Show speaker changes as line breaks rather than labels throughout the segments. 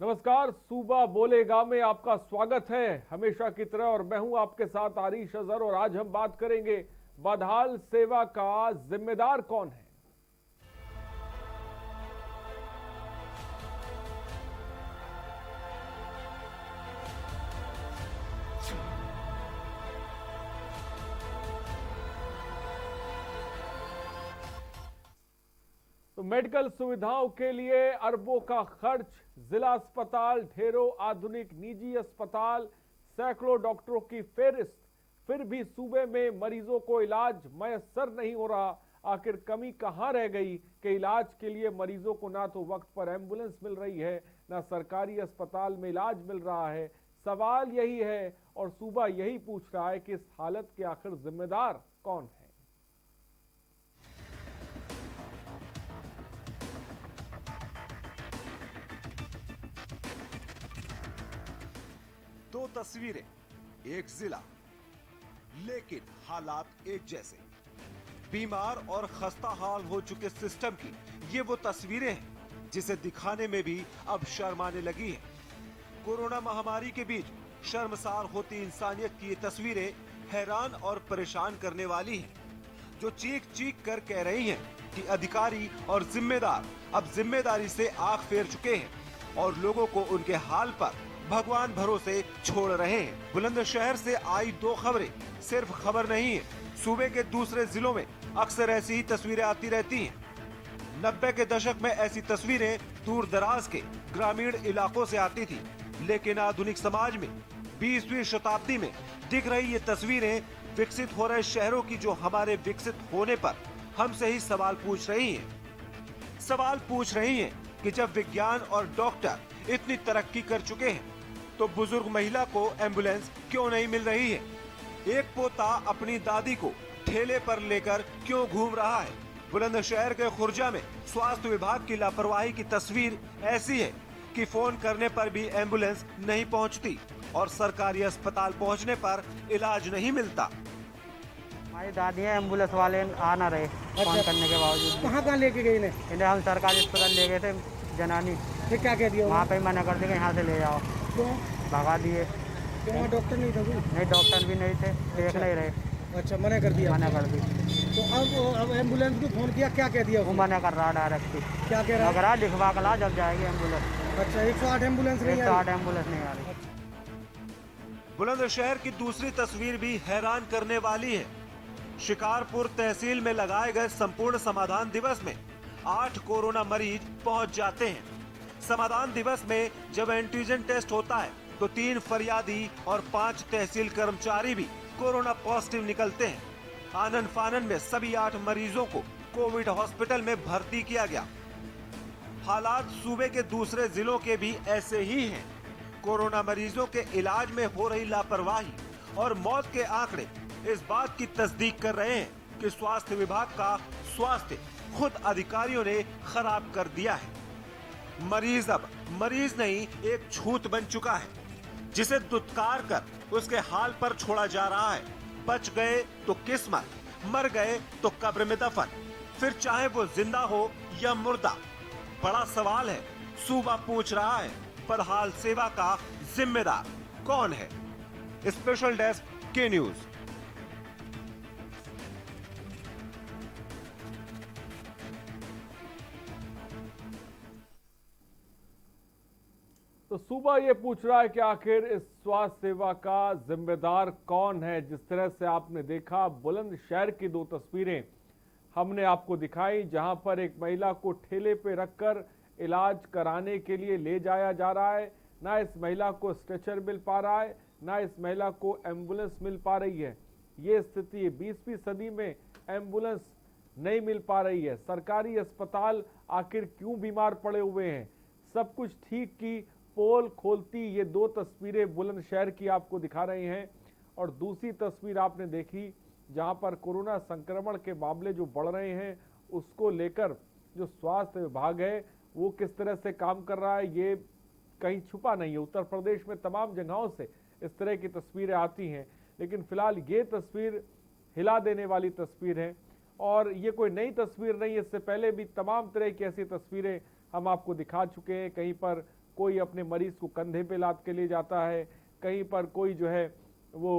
नमस्कार, सूबा बोलेगा में आपका स्वागत है हमेशा की तरह। और मैं हूं आपके साथ आरिश अजहर। और आज हम बात करेंगे बदहाल सेवा का जिम्मेदार कौन है। तो मेडिकल सुविधाओं के लिए अरबों का खर्च, जिला अस्पताल, ढेरों आधुनिक निजी अस्पताल, सैकड़ों डॉक्टरों की फेहरिस्त, फिर भी सूबे में मरीजों को इलाज मयसर नहीं हो रहा। आखिर कमी कहां रह गई कि इलाज के लिए मरीजों को ना तो वक्त पर एम्बुलेंस मिल रही है, ना सरकारी अस्पताल में इलाज मिल रहा है। सवाल यही है और सूबा यही पूछ रहा है कि इस हालत के आखिर जिम्मेदार कौन है।
दो तस्वीरें, एक जिला, लेकिन हालात एक जैसे। बीमार और खस्ता हाल हो चुके सिस्टम की ये वो तस्वीरें हैं जिसे दिखाने में भी अब शर्म आने लगी है। कोरोना महामारी के बीच शर्मसार होती इंसानियत की ये तस्वीरें हैरान और परेशान करने वाली हैं, जो चीख चीख कर कह रही हैं कि अधिकारी और जिम्मेदार अब जिम्मेदारी से आंख फेर चुके हैं और लोगों को उनके हाल पर भगवान भरोसे छोड़ रहे हैं। बुलंदशहर से आई दो खबरें सिर्फ खबर नहीं है। सूबे के दूसरे जिलों में अक्सर ऐसी ही तस्वीरें आती रहती हैं। 90 के दशक में ऐसी तस्वीरें दूर दराज के ग्रामीण इलाकों से आती थी, लेकिन आधुनिक समाज में 20वीं शताब्दी में दिख रही ये तस्वीरें विकसित हो रहे शहरों की, जो हमारे विकसित होने पर हमसे ही सवाल पूछ रही हैं। सवाल पूछ रही हैं कि जब विज्ञान और डॉक्टर इतनी तरक्की कर चुके हैं तो बुजुर्ग महिला को एम्बुलेंस क्यों नहीं मिल रही है। एक पोता अपनी दादी को ठेले पर लेकर क्यों घूम रहा है। बुलंदशहर के खुर्जा में स्वास्थ्य विभाग की लापरवाही की तस्वीर ऐसी है कि फोन करने पर भी एम्बुलेंस नहीं पहुंचती और सरकारी अस्पताल पहुंचने पर इलाज नहीं मिलता।
हमारी दादी है, एम्बुलेंस वाले आ ना रहे। फोन करने के बावजूद
कहाँ लेके गई ने?
इन्हें हम सरकारी अस्पताल ले गए थे जनानी।
फिर क्या कह दिया?
वहाँ पे मना कर दिया, यहाँ से ले जाओ।
क्यों?
भगा दिए।
वहाँ डॉक्टर नहीं था कोई?
नहीं, डॉक्टर भी नहीं थे, देख नहीं रहे।
अच्छा, मना कर दिया?
मना कर दी।
तो अब एम्बुलेंस को फोन किया, क्या कह दिया?
वो मना कर रहा डायरेक्ट।
क्या कह रहा?
लग रहा दिखवा कर ला जब जाएगी एम्बुलेंस।
अच्छा, 108 एम्बुलेंस नहीं आ
108 एम्बुलेंस नहीं आ रही।
बुलंदशहर की दूसरी तस्वीर भी हैरान करने वाली है। शिकारपुर तहसील में लगाए गए संपूर्ण समाधान दिवस में 8 कोरोना मरीज पहुंच जाते हैं। समाधान दिवस में जब एंटीजन टेस्ट होता है तो 3 फरियादी और 5 तहसील कर्मचारी भी कोरोना पॉजिटिव निकलते हैं। आनन फानन में सभी 8 मरीजों को कोविड हॉस्पिटल में भर्ती किया गया। हालात सूबे के दूसरे जिलों के भी ऐसे ही हैं। कोरोना मरीजों के इलाज में हो रही लापरवाही और मौत के आंकड़े इस बात की तस्दीक कर रहे हैं कि स्वास्थ्य विभाग का स्वास्थ्य खुद अधिकारियों ने खराब कर दिया है। मरीज अब मरीज नहीं, एक छूत बन चुका है, जिसे दुत्कार कर उसके हाल पर छोड़ा जा रहा है। बच गए तो किस्मत, मर गए तो कब्र में दफन, फिर चाहे वो जिंदा हो या मुर्दा। बड़ा सवाल है, सूबा पूछ रहा है, बदहाल सेवा का जिम्मेदार कौन है। स्पेशल डेस्क के न्यूज।
तो सूबा ये पूछ रहा है कि आखिर इस स्वास्थ्य सेवा का जिम्मेदार कौन है। जिस तरह से आपने देखा, बुलंदशहर की 2 तस्वीरें हमने आपको दिखाई, जहां पर एक महिला को ठेले पे रखकर इलाज कराने के लिए ले जाया जा रहा है। ना इस महिला को स्ट्रेचर मिल पा रहा है, ना इस महिला को एम्बुलेंस मिल पा रही है। ये स्थिति 20वीं सदी में एम्बुलेंस नहीं मिल पा रही है। सरकारी अस्पताल आखिर क्यों बीमार पड़े हुए हैं। सब कुछ ठीक की पोल खोलती ये 2 तस्वीरें बुलंदशहर की आपको दिखा रहे हैं। और दूसरी तस्वीर आपने देखी जहां पर कोरोना संक्रमण के मामले जो बढ़ रहे हैं, उसको लेकर जो स्वास्थ्य विभाग है वो किस तरह से काम कर रहा है, ये कहीं छुपा नहीं है। उत्तर प्रदेश में तमाम जगहों से इस तरह की तस्वीरें आती हैं, लेकिन फिलहाल ये तस्वीर हिला देने वाली तस्वीर है। और ये कोई नई तस्वीर नहीं है, इससे पहले भी तमाम तरह की ऐसी तस्वीरें हम आपको दिखा चुके हैं। कहीं पर कोई अपने मरीज को कंधे पे लाद के ले जाता है, कहीं पर कोई जो है वो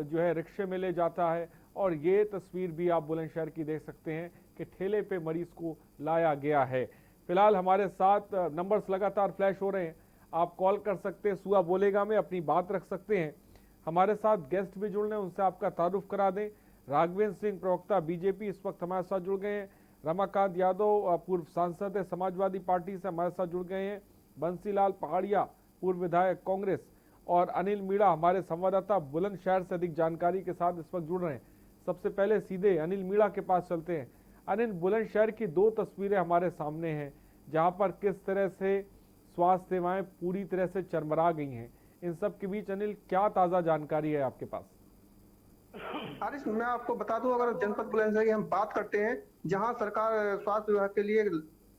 जो है रिक्शे में ले जाता है। और ये तस्वीर भी आप बुलंदशहर की देख सकते हैं कि ठेले पे मरीज को लाया गया है। फिलहाल हमारे साथ नंबर्स लगातार फ्लैश हो रहे हैं, आप कॉल कर सकते हैं, सुआ बोलेगा में अपनी बात रख सकते हैं। हमारे साथ गेस्ट भी जुड़ रहे हैं, उनसे आपका तारुफ करा दें। राघवेंद्र सिंह प्रवक्ता बीजेपी इस वक्त हमारे साथ जुड़ गए हैं। रमाकांत यादव पूर्व सांसद है समाजवादी पार्टी से, हमारे साथ जुड़ गए हैं। बंसीलाल पहाड़िया पूर्व विधायक कांग्रेस, और अनिल मीणा हमारे संवाददाता बुलंदशहर से अधिक जानकारी के साथ इस वक्त जुड़ रहे हैं। सबसे पहले सीधे अनिल मीणा के पास चलते हैं। अनिल, बुलंदशहर की दो तस्वीरें हमारे सामने हैं जहां पर किस तरह से स्वास्थ्य सेवाएं पूरी तरह से चरमरा गई हैं। इन सब के बीच अनिल, क्या ताजा जानकारी है आपके पास?
हारिस, मैं आपको बता दूं, अगर जनपद बुलंदशहर की हम बात करते हैं, जहां सरकार स्वास्थ्य विभाग के लिए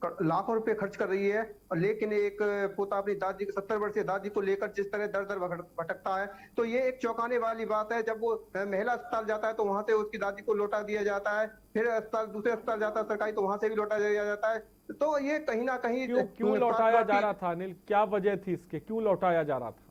लाखों रुपए खर्च कर रही है, और लेकिन एक पोता अपनी दादी 70 वर्षीय दादी को लेकर जिस तरह दर दर भटकता है, तो ये एक चौंकाने वाली बात है। जब वो महिला अस्पताल जाता है तो वहां से उसकी दादी को लौटा दिया जाता है, फिर अस्पताल दूसरे अस्पताल जाता है सरकारी तो वहां से भी लौटा दिया जाता है। तो ये कहीं ना कहीं
क्यों लौटाया जा रहा था अनिल? क्या वजह थी इसके, क्यों लौटाया जा रहा था?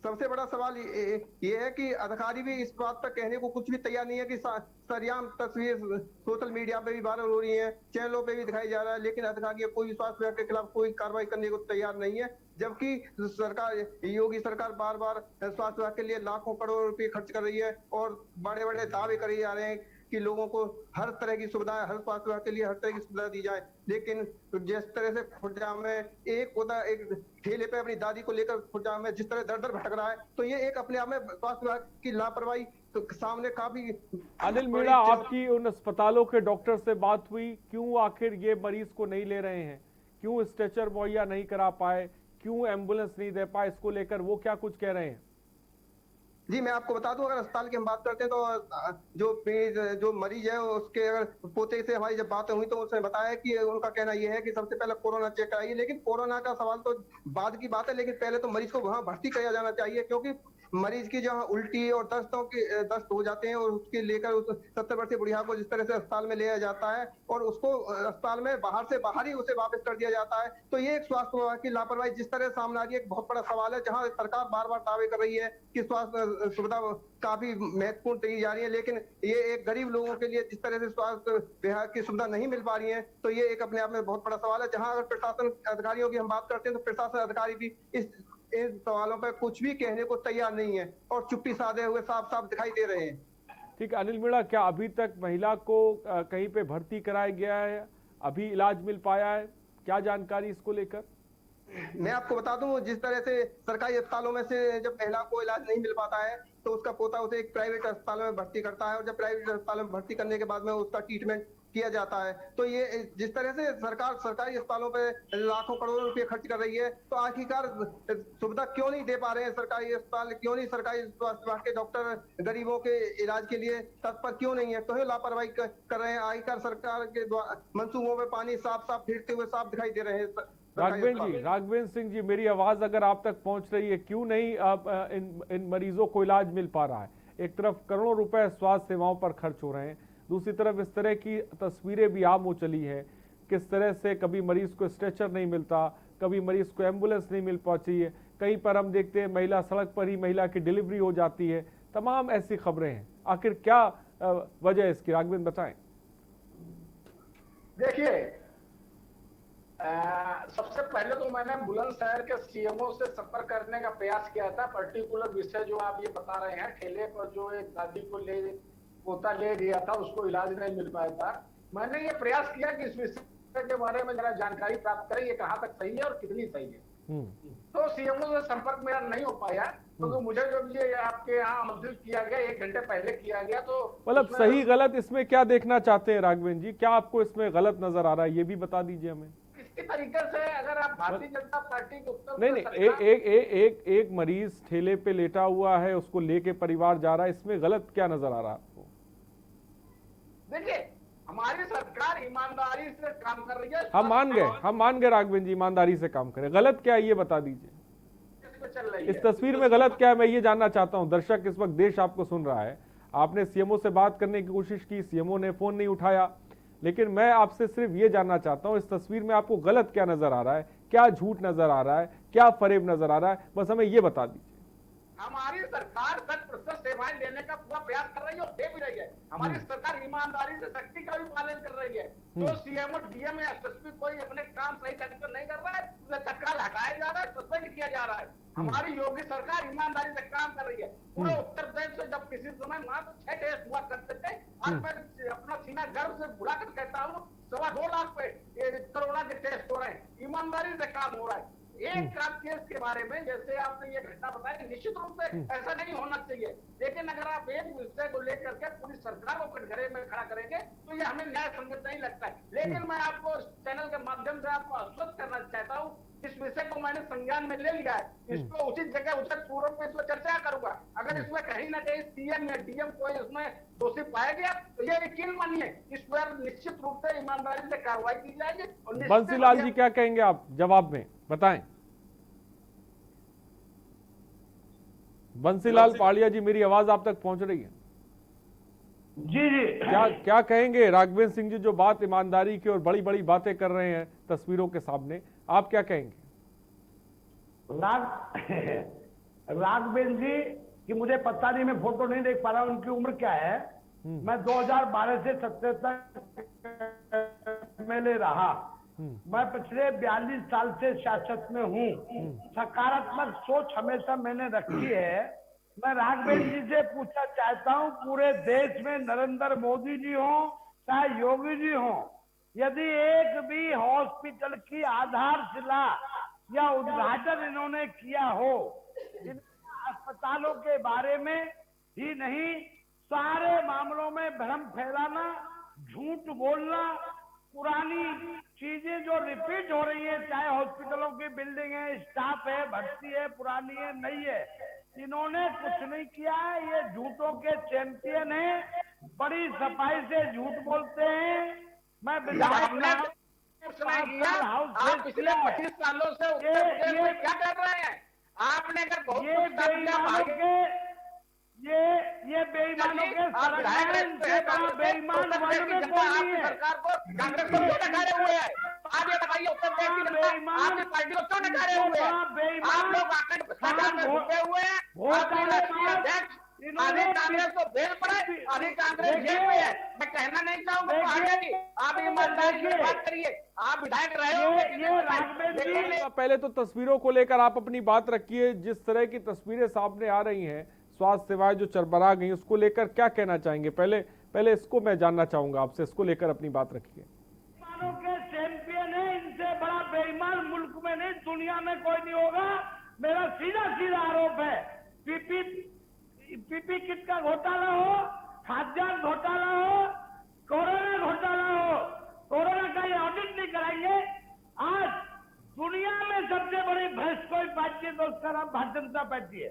सबसे बड़ा सवाल ये है कि अधिकारी भी इस बात पर कहने को कुछ भी तैयार नहीं है कि सरेआम तस्वीर सोशल मीडिया पे भी वायरल हो रही है, चैनलों पे भी दिखाई जा रहा है, लेकिन अधिकारी कोई स्वास्थ्य विभाग के खिलाफ कोई कार्रवाई करने को तैयार नहीं है। जबकि सरकार, योगी सरकार बार बार स्वास्थ्य विभाग के लिए लाखों करोड़ रुपए खर्च कर रही है और बड़े बड़े दावे करे जा रहे हैं कि लोगों को हर तरह की सुविधाएं, हर स्वास्थ्य विभाग के लिए हर तरह की सुविधा दी जाए। लेकिन जिस तरह से खुर्जा में एक ठेले पे अपनी दादी को लेकर खुर्जा में जिस तरह दर दर भटक रहा है, तो ये एक अपने आप में स्वास्थ्य विभाग की लापरवाही तो सामने काफी।
अनिल मीणा, आपकी उन अस्पतालों के डॉक्टर से बात हुई? क्यों आखिर ये मरीज को नहीं ले रहे हैं? क्यों स्ट्रेचर मुहैया नहीं करा पाए? क्यों एम्बुलेंस नहीं दे पाए? इसको लेकर वो क्या कुछ कह रहे हैं?
जी, मैं आपको बता दूं, अगर अस्पताल की हम बात करते हैं तो जो मरीज है उसके अगर पोते से हमारी जब बातें हुई तो उसने बताया कि उनका कहना यह है कि सबसे पहले कोरोना चेक कराइए। लेकिन कोरोना का सवाल तो बाद की बात है, लेकिन पहले तो मरीज को वहां भर्ती किया जाना चाहिए, क्योंकि मरीज की जहाँ उल्टी और दस्त हो जाते हैं और उसके लेकर उस 70 वर्षीय बुढ़िया को जिस तरह से अस्पताल में लिया जाता है और उसको अस्पताल में बाहर से बाहर ही उसे वापस कर दिया जाता है, तो ये एक स्वास्थ्य विभाग की लापरवाही जिस तरह सामने आ रही है, एक बहुत बड़ा सवाल है। जहाँ सरकार बार बार दावे कर रही है कि स्वास्थ्य सुविधा काफी महत्वपूर्ण दी जा रही है, लेकिन ये एक गरीब लोगों के लिए जिस तरह से स्वास्थ्य विभाग की सुविधा नहीं मिल पा रही है, तो ये एक अपने आप में बहुत बड़ा सवाल है। जहाँ अगर प्रशासन अधिकारियों की हम बात करते हैं तो प्रशासन अधिकारी भी इन सवालों पर कुछ भी कहने को तैयार नहीं है और चुप्पी साधे हुए साफ साफ दिखाई दे रहे हैं।
ठीक है अनिल मीणा, क्या अभी तक महिला को कहीं पे भर्ती कराया गया है? अभी इलाज मिल पाया है? क्या जानकारी इसको लेकर?
मैं आपको बता दूं, जिस तरह से सरकारी अस्पतालों में से जब महिला को इलाज नहीं मिल पाता है तो उसका पोता उसे एक प्राइवेट अस्पताल में भर्ती करता है, और जब प्राइवेट अस्पताल में भर्ती करने के बाद में उसका ट्रीटमेंट किया जाता है। तो ये जिस तरह से सरकार सरकारी अस्पतालों पे लाखों करोड़ों रुपए खर्च कर रही है, तो आखिरकार सुविधा क्यों नहीं दे पा रहे हैं सरकारी अस्पताल? क्यों नहीं सरकारी स्वास्थ्य विभाग के डॉक्टर गरीबों के इलाज के लिए तत्पर क्यों नहीं है? क्यों लापरवाही कर रहे हैं? आखिरकार सरकार के मंसूबों में पानी साफ साफ फिरते हुए साफ दिखाई दे रहे हैं।
राघवेंद्र सिंह जी, मेरी आवाज अगर आप तक पहुंच रही है, क्यों नहीं इन मरीजों को इलाज मिल पा रहा है? एक तरफ करोड़ों रुपए स्वास्थ्य सेवाओं पर खर्च हो रहे हैं, दूसरी तरफ इस तरह की तस्वीरें भी आम हो चली है, किस तरह से कभी मरीज को स्ट्रेचर नहीं मिलता, कभी मरीज को एम्बुलेंस नहीं मिल पाती है, कहीं पर हम देखते हैं महिला सड़क पर ही महिला की डिलीवरी हो जाती है। तमाम ऐसी खबरें हैं, आखिर क्या वजह है इसकी? राघवेंद्र बताएं।
देखिए, सबसे पहले तो मैंने बुलंदशहर के सीएमओ से संपर्क करने का प्रयास किया था। पर्टिकुलर विषय जो आप ये बता रहे हैं, ठेले पर जो एक दादी को पोता ले गया था, उसको इलाज नहीं मिल पाया था, मैंने ये प्रयास किया कि इस विषय के बारे में जरा जानकारी प्राप्त करें, ये कहाँ तक सही है और कितनी सही है। तो सीएमओ से संपर्क मेरा नहीं हो पाया, क्योंकि मुझे जब ये आपके यहाँ आमंत्रित किया गया 1 घंटे पहले किया गया, तो
मतलब सही गलत इसमें क्या देखना चाहते हैं राघवेंद्र जी? क्या आपको इसमें गलत नजर आ रहा है, ये भी बता दीजिए हमें।
किसी तरीके से अगर आप भारतीय जनता पार्टी के उत्तर
नहीं, एक मरीज ठेले पे लेटा हुआ है, उसको लेके परिवार जा रहा है, इसमें गलत क्या नजर आ रहा है आपको?
देखिए, हमारी सरकार ईमानदारी से काम कर रही है।
हम मान गए राघवेंद्र जी, ईमानदारी से काम करें। गलत क्या है ये बता दीजिए, इस तस्वीर में गलत क्या है, मैं ये जानना चाहता हूं। दर्शक इस वक्त देश आपको सुन रहा है, आपने सीएमओ से बात करने की कोशिश की, सीएमओ ने फोन नहीं उठाया, लेकिन मैं आपसे सिर्फ ये जानना चाहता हूं, इस तस्वीर में आपको गलत क्या नजर आ रहा है? क्या झूठ नजर आ रहा है, क्या फरेब नजर आ रहा है, बस हमें ये बता दीजिए।
हमारी सरकार 100% सेवाएं देने का पूरा प्रयास कर रही है और दे भी रही है। हमारी सरकार ईमानदारी से सख्ती का भी पालन कर रही है। तो सीएम और डीएम या एसएसपी कोई अपने काम सही ढंग से नहीं कर रहा है, उसे तत्काल हटाया जा रहा है, सस्पेंड किया जा रहा है। हमारी योगी सरकार ईमानदारी से काम कर रही है। पूरे उत्तर प्रदेश से जब किसी समय मात्र 6 टेस्ट हुआ करते थे, आज मैं अपना सीना गर्व से बुलाकर कहता हूँ 2.25 लाख पे कोरोना के टेस्ट हो रहे हैं। ईमानदारी से काम हो रहा है। एक केस के बारे में जैसे आपने ये घटना बताई, निश्चित रूप से ऐसा नहीं होना चाहिए, लेकिन अगर आप एक विषय को लेकर के पूरी सरकार को कटघरे में खड़ा करेंगे तो ये हमें न्याय संगत नहीं लगता है। लेकिन मैं आपको चैनल के माध्यम से आपको आश्वस्त करना चाहता हूँ, इस विषय को मैंने संज्ञान में ले लिया है। इसको उचित जगह उचित पूर्व में इसमें चर्चा करूंगा। अगर इसमें कहीं ना कहीं सीएम या डीएम कोई इसमें दोषी पाया गया तो ये यकीन मानिए इस पर निश्चित रूप से ईमानदारी से कार्रवाई की जाएगी।
बंसीलाल जी क्या कहेंगे आप जवाब में, बताएं। बंसीलाल पालिया जी, मेरी आवाज आप तक पहुंच रही है?
जी जी,
क्या कहेंगे? राघवेंद्र सिंह जी जो बात ईमानदारी की और बड़ी बड़ी बातें कर रहे हैं तस्वीरों के सामने, आप क्या कहेंगे?
राघवेंद्र जी की मुझे पता नहीं, मैं फोटो नहीं देख पा रहा हूं, उनकी उम्र क्या है। मैं 2012 से 17 तक एमएलए रहा। मैं पिछले 42 साल से सियासत में हूँ। सकारात्मक सोच हमेशा मैंने रखी है। मैं राघवेंद्र जी से पूछना चाहता हूँ, पूरे देश में नरेंद्र मोदी जी हो चाहे योगी जी हो, यदि एक भी हॉस्पिटल की आधारशिला या उद्घाटन इन्होंने किया हो, इन अस्पतालों के बारे में ही नहीं, सारे मामलों में भ्रम फैलाना, झूठ बोलना, पुरानी चीजें जो रिपीट हो रही है, चाहे हॉस्पिटलों की बिल्डिंग है, स्टाफ है, भर्ती है, पुरानी है, नई है, इन्होंने कुछ नहीं किया है। ये झूठों के चैंपियन हैं, बड़ी सफाई से झूठ बोलते हैं। मैं विधायक
आप पिछले 25 सालों से क्या कर रहे हैं? आपने अगर बहुत
ये बेईमानों के बेईमान वर्ग में कोई नहीं है।
सरकार को कांग्रेस को क्यों नकारे हुए हैं? आप ये बताइए, उत्तर प्रदेश की जनता आपकी पार्टी को क्यों नकारे हुए हैं? आप लोग आकर भ्रष्टाचार में घुसे हुए हैं। आपके राष्ट्रीय अध्यक्ष आधी कांग्रेस को बेल पड़े, आधी कांग्रेस जेल में है। मैं कहना नहीं चाहूंगा वो आगे की, आप ईमानदारी से बात करिए। आप विधायक रहे हो।
पहले तो तस्वीरों को लेकर आप अपनी बात रखिए। जिस तरह की तस्वीरें सामने आ रही हैं, स्वास्थ्य सेवाएं जो चरमरा गई, उसको लेकर क्या कहना चाहेंगे? पहले इसको मैं जानना चाहूंगा आपसे, इसको लेकर अपनी बात रखिए।
बेईमानों के चैंपियन है, इनसे बड़ा बेईमान मुल्क में नहीं, दुनिया में कोई नहीं होगा। मेरा सीधा आरोप है, पीपी किट का घोटाला हो, खाद्यान्न घोटाला हो, कोरोना घोटाला हो, कोरोना का ये ऑडिट नहीं कराएंगे। आज दुनिया में सबसे बड़ी भ्रष्ट कोई पार्टी है तो उसका नाम भारतीय जनता पार्टी है।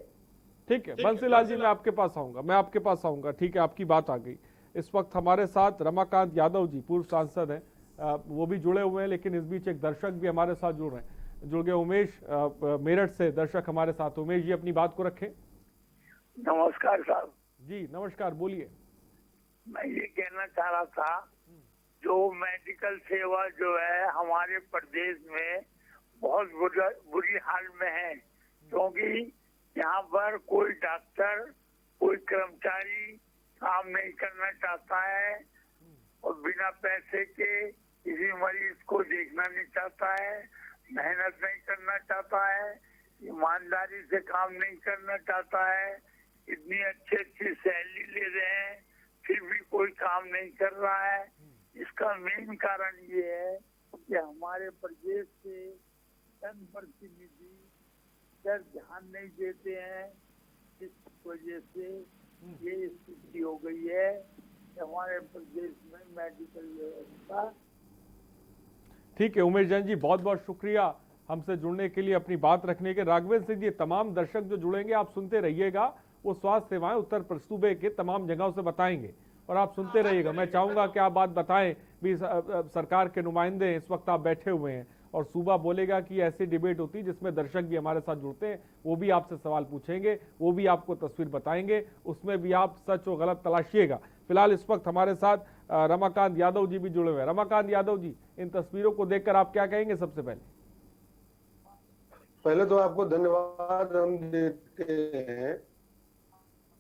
ठीक है बंसीलाल जी, मैं आपके पास आऊंगा। ठीक है, आपकी बात आ गई। इस वक्त हमारे साथ रमाकांत यादव जी, पूर्व सांसद हैं, वो भी जुड़े हुए हैं, लेकिन इस बीच एक दर्शक भी हमारे साथ जुड़ गए। उमेश मेरठ से दर्शक हमारे साथ। उमेश जी, अपनी बात को रखें।
नमस्कार साहब
जी नमस्कार, बोलिए।
मैं ये कहना चाह रहा था, जो मेडिकल सेवा जो है हमारे प्रदेश में बहुत बुरी हाल में है, क्योंकि यहाँ पर कोई डॉक्टर, कोई कर्मचारी काम नहीं करना चाहता है और बिना पैसे के किसी मरीज को देखना नहीं चाहता है, मेहनत नहीं करना चाहता है, ईमानदारी से काम नहीं करना चाहता है। इतनी अच्छी सैलरी ले रहे हैं फिर भी कोई काम नहीं कर रहा है। इसका मेन कारण ये है कि हमारे प्रदेश के जनप्रतिनिधि पर ध्यान नहीं देते हैं। इस वजह से ये स्थिति हो गई है कि हमारे प्रदेश में मेडिकल व्यवस्था।
ठीक है उमेश जैन जी, बहुत बहुत शुक्रिया हमसे जुड़ने के लिए, अपनी बात रखने के। राघवेंद्र सिंह जी, तमाम दर्शक जो जुड़ेंगे आप सुनते रहिएगा, वो स्वास्थ्य सेवाएं उत्तर सूबे के तमाम जगहों से बताएंगे और आप सुनते रहिएगा। मैं चाहूंगा कि आप बात बताएं भी, सरकार के नुमाइंदे इस वक्त आप बैठे हुए हैं और सूबा बोलेगा कि ऐसी डिबेट होती है जिसमें दर्शक भी हमारे साथ जुड़ते हैं, वो भी आपसे सवाल पूछेंगे, वो भी आपको तस्वीर बताएंगे, उसमें भी आप सच और गलत तलाशिएगा। फिलहाल इस वक्त हमारे साथ रमाकांत यादव जी भी जुड़े हुए हैं। रमाकांत यादव जी, इन तस्वीरों को देखकर आप क्या कहेंगे? सबसे पहले
पहले तो आपको धन्यवाद हम देते हैं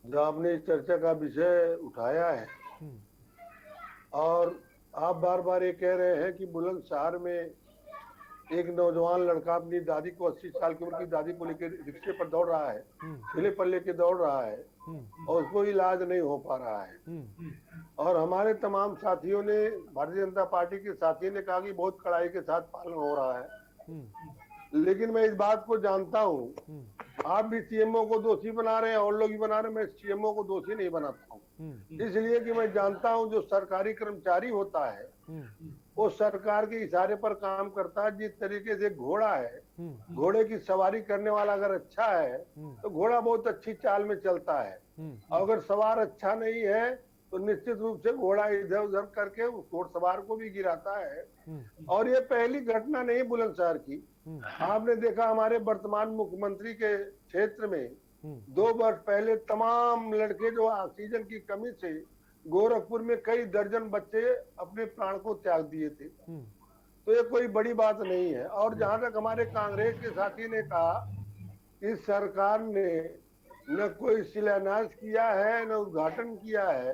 जो आपने इस चर्चा का विषय उठाया है। और आप बार बार ये कह रहे हैं कि बुलंदशहर में एक नौजवान लड़का अपनी दादी को 80 साल की उम्र की दादी को लेकर रिक्शे पर दौड़ रहा है, ठेले पर लेके दौड़ रहा है और उसको इलाज नहीं हो पा रहा है। और हमारे तमाम साथियों ने, भारतीय जनता पार्टी के साथियों ने कहा कि बहुत कड़ाई के साथ पालन हो रहा है। लेकिन मैं इस बात को जानता हूँ, आप भी सीएमओ को दोषी बना रहे हैं और लोग भी बना रहे हैं, मैं सीएमओ को दोषी नहीं बनाता हूँ। इसलिए कि मैं जानता हूँ जो सरकारी कर्मचारी होता है वो सरकार के इशारे पर काम करता है। जिस तरीके से घोड़ा है, घोड़े की सवारी करने वाला अगर अच्छा है तो घोड़ा बहुत अच्छी चाल में चलता है, और अगर सवार अच्छा नहीं है तो निश्चित रूप से घोड़ा इधर उधर करके उस घोड़सवार को भी गिराता है। और ये पहली घटना नहीं बुलंदशहर की। आपने देखा हमारे वर्तमान मुख्यमंत्री के क्षेत्र में 2 वर्ष पहले तमाम लड़के जो ऑक्सीजन की कमी से गोरखपुर में कई दर्जन बच्चे अपने प्राण को त्याग दिए थे। तो ये कोई बड़ी बात नहीं है। और जहां तक हमारे कांग्रेस के साथी ने कहा कि सरकार ने न कोई शिलान्यास किया है न उद्घाटन किया है,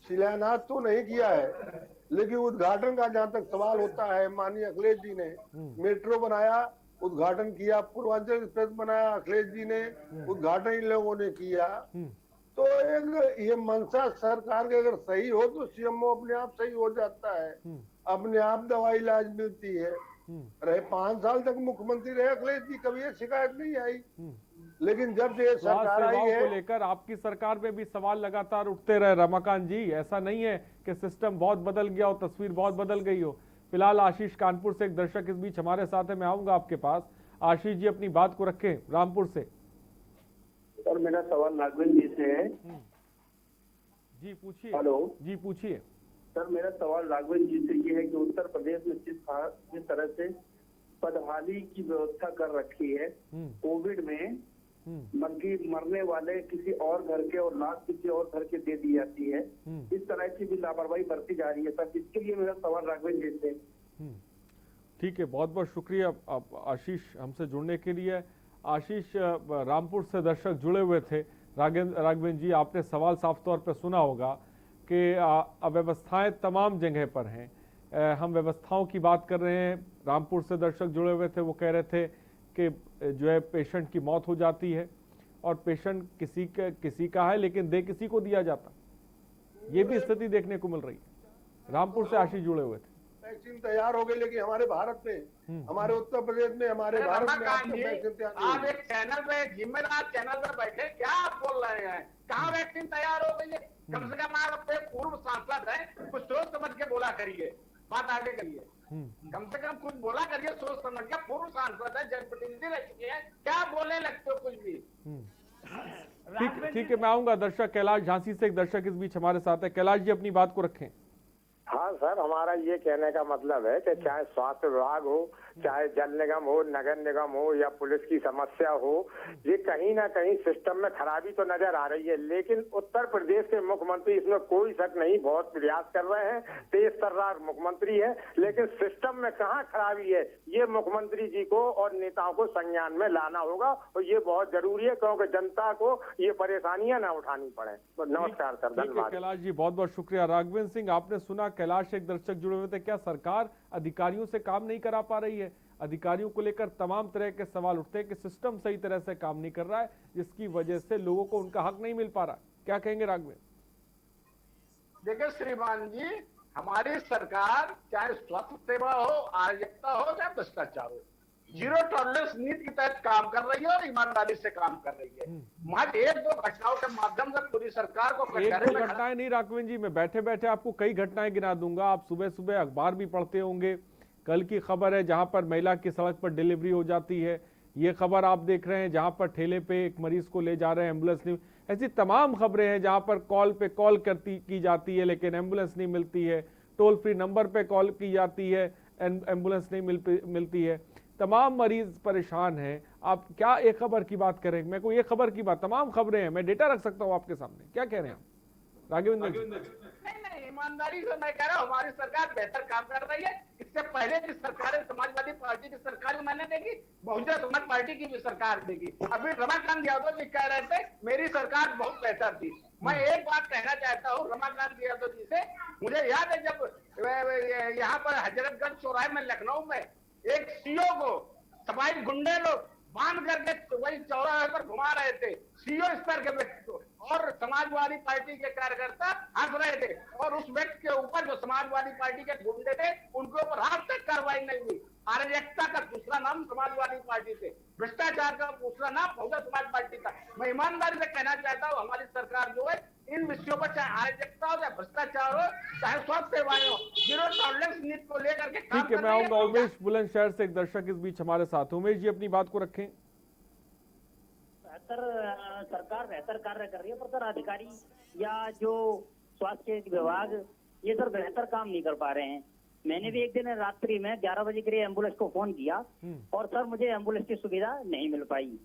शिलान्यास तो नहीं किया है लेकिन उद्घाटन का जहां तक सवाल होता है, माननीय अखिलेश जी ने मेट्रो बनाया, उद्घाटन किया, पूर्वांचल एक्सप्रेस बनाया, अखिलेश जी ने उद्घाटन इन लोगों ने किया। तो एक ये मंशा सरकार के अगर सही हो तो सीएमओ अपने आप सही हो जाता है, अपने आप दवाई इलाज मिलती है। रहे 5 साल तक मुख्यमंत्री रहे अखिलेश जी, कभी ये शिकायत नहीं आई। लेकिन जब से सरकार आई है
को लेकर आपकी सरकार में भी सवाल लगातार उठते रहे रमाकांत जी। ऐसा नहीं है कि सिस्टम बहुत बदल गया हो, तस्वीर बहुत बदल गई हो। फिलहाल आशीष कानपुर से एक दर्शक इस बीच हमारे साथ है, मैं आऊंगा आपके पास। आशीष जी अपनी बात को रखें रामपुर से।
सर मेरा सवाल राघवेंद्र जी से है।
जी पूछिए।
हेलो
जी पूछिए।
सर मेरा सवाल राघवेंद्र जी से ये है कि उत्तर प्रदेश में जिस तरह से पदहाली की व्यवस्था कर रखी है, कोविड में मरने वाले किसी और घर के और लाश किसी और घर के दे दी जाती है, इस तरह की भी लापरवाही बरती जा रही है सर। इसके लिए मेरा सवाल राघवेंद्र जी से।
ठीक है, बहुत बहुत शुक्रिया आशीष हमसे जुड़ने के लिए। आशीष रामपुर से दर्शक जुड़े हुए थे। राघवेंद्र जी आपने सवाल साफ तौर पर सुना होगा कि अव्यवस्थाएं तमाम जगह पर हैं। हम व्यवस्थाओं की बात कर रहे हैं। रामपुर से दर्शक जुड़े हुए थे, वो कह रहे थे कि जो है पेशेंट की मौत हो जाती है और पेशेंट किसी का है लेकिन दे किसी को दिया जाता, ये भी स्थिति देखने को मिल रही है। रामपुर से आशीष जुड़े हुए थे।
वैक्सीन तैयार हो गई लेकिन हमारे भारत में, हमारे उत्तर प्रदेश में, हमारे भारत में
आप एक चैनल पे, जिम्मेदार चैनल पे बैठे क्या आप बोल रहे हैं? कहाँ वैक्सीन तैयार हो गई है? कम से कम आप अपने पूर्व सांसद है, कुछ सोच समझ के बोला करिए, बात आगे करिए। कम से कम कुछ बोला करिए सोच समझ के। पूर्व सांसद है, जनप्रतिनिधि रह चुके हैं, क्या बोलने लगते हो कुछ भी?
ठीक है, मैं आऊंगा। दर्शक कैलाश झांसी से एक दर्शक इस बीच हमारे साथ है। कैलाश जी अपनी बात को रखें।
हाँ सर, हमारा ये कहने का मतलब है कि चाहे स्वास्थ्य विभाग हो, चाहे जल निगम हो, नगर निगम हो या पुलिस की समस्या हो, ये कहीं ना कहीं सिस्टम में खराबी तो नजर आ रही है। लेकिन उत्तर प्रदेश के मुख्यमंत्री, इसमें कोई शक नहीं, बहुत प्रयास कर रहे हैं, तेज तर्रार मुख्यमंत्री है, लेकिन सिस्टम में कहाँ खराबी है ये मुख्यमंत्री जी को और नेताओं को संज्ञान में लाना होगा और ये बहुत जरूरी है क्योंकि जनता को ये परेशानियां ना उठानी पड़े। नमस्कार सर, धन्यवाद।
कैलाश जी बहुत बहुत शुक्रिया। राघवेंद्र सिंह आपने सुना, कैलाश एक दर्शक जुड़े हुए थे। क्या सरकार अधिकारियों से काम नहीं करा पा रही है? अधिकारियों को लेकर तमाम तरह के सवाल उठते हैं कि सिस्टम सही तरह से काम नहीं कर रहा है, जिसकी वजह से लोगों को उनका हक नहीं मिल पा रहा। क्या कहेंगे राघवेंद्र?
देखिए श्रीमान जी, हमारी सरकार चाहे स्वास्थ्य सेवा हो, अराजकता हो, चाहे भ्रष्टाचार हो, 0 टॉलरेंस नीति के तहत काम कर रही है और ईमानदारी से काम कर रही है। महज 1-2 घटनाओं के माध्यम से पूरी सरकार को
घटनाएं नहीं राघवेंद्र जी, मैं बैठे बैठे आपको कई घटनाएं गिना दूंगा। आप सुबह सुबह अखबार भी पढ़ते होंगे। कल की खबर है जहां पर महिला की सड़क पर डिलीवरी हो जाती है। ये खबर आप देख रहे हैं जहां पर ठेले पे एक मरीज को ले जा रहे हैं, एम्बुलेंस नहीं। ऐसी तमाम खबरें हैं जहां पर कॉल पे कॉल की जाती है लेकिन एम्बुलेंस नहीं मिलती है। टोल फ्री नंबर पे कॉल की जाती है, एम्बुलेंस नहीं मिलती है। तमाम मरीज परेशान हैं। आप क्या एक खबर की बात करें? मैं को ये खबर की बात, तमाम खबरें हैं, मैं डेटा रख सकता हूँ आपके सामने। क्या कह रहे हैं आप राघवेंद्र जी?
नहीं, ईमानदारी से मैं कह रहा हूँ हमारी सरकार बेहतर काम कर रही है। इससे पहले की सरकारें, समाजवादी पार्टी की सरकार मैंने देखी, बहुजन समाज पार्टी की भी सरकार देखी। अभी रमाकांत यादव जी कह रहे थे मेरी सरकार बहुत बेहतर थी। मैं एक बात कहना चाहता हूँ रमाकांत यादव जी से, मुझे याद है जब यहाँ पर हजरतगंज चौराहे में लखनऊ में एक सीओ को सफाई गुंडे लोग बांध करके वही चौराहे पर घुमा रहे थे, सीओ स्तर के व्यक्ति को, और समाजवादी पार्टी के कार्यकर्ता हंस रहे थे, और उस व्यक्ति के ऊपर जो समाजवादी पार्टी के गुंडे थे उनके ऊपर आज तक कार्रवाई नहीं हुई। अराजकता का दूसरा नाम समाजवादी पार्टी थे, भ्रष्टाचार का दूसरा नाम बहुजन समाज पार्टी था। मैं ईमानदारी से कहना चाहता हूँ हमारी सरकार जो है इन विषयों पर, चाहे अराजकता हो, चाहे भ्रष्टाचार हो, चाहे स्वास्थ्य सेवाएं हो, जीरो टॉलरेंस नीति को लेकर के काम
ठीक है, मैं आऊंगा उमेश बुलंदशहर से, एक दर्शक इस बीच हमारे साथ। उमेश जी अपनी बात को रखें।
सरकार बेहतर कार्य कर रही है, पर सर अधिकारी या जो स्वास्थ्य विभाग ये सर बेहतर काम नहीं कर पा रहे हैं। मैंने भी एक दिन रात्रि में 11 बजे के लिए एम्बुलेंस को फोन किया और सर मुझे एम्बुलेंस की सुविधा नहीं मिल पाई।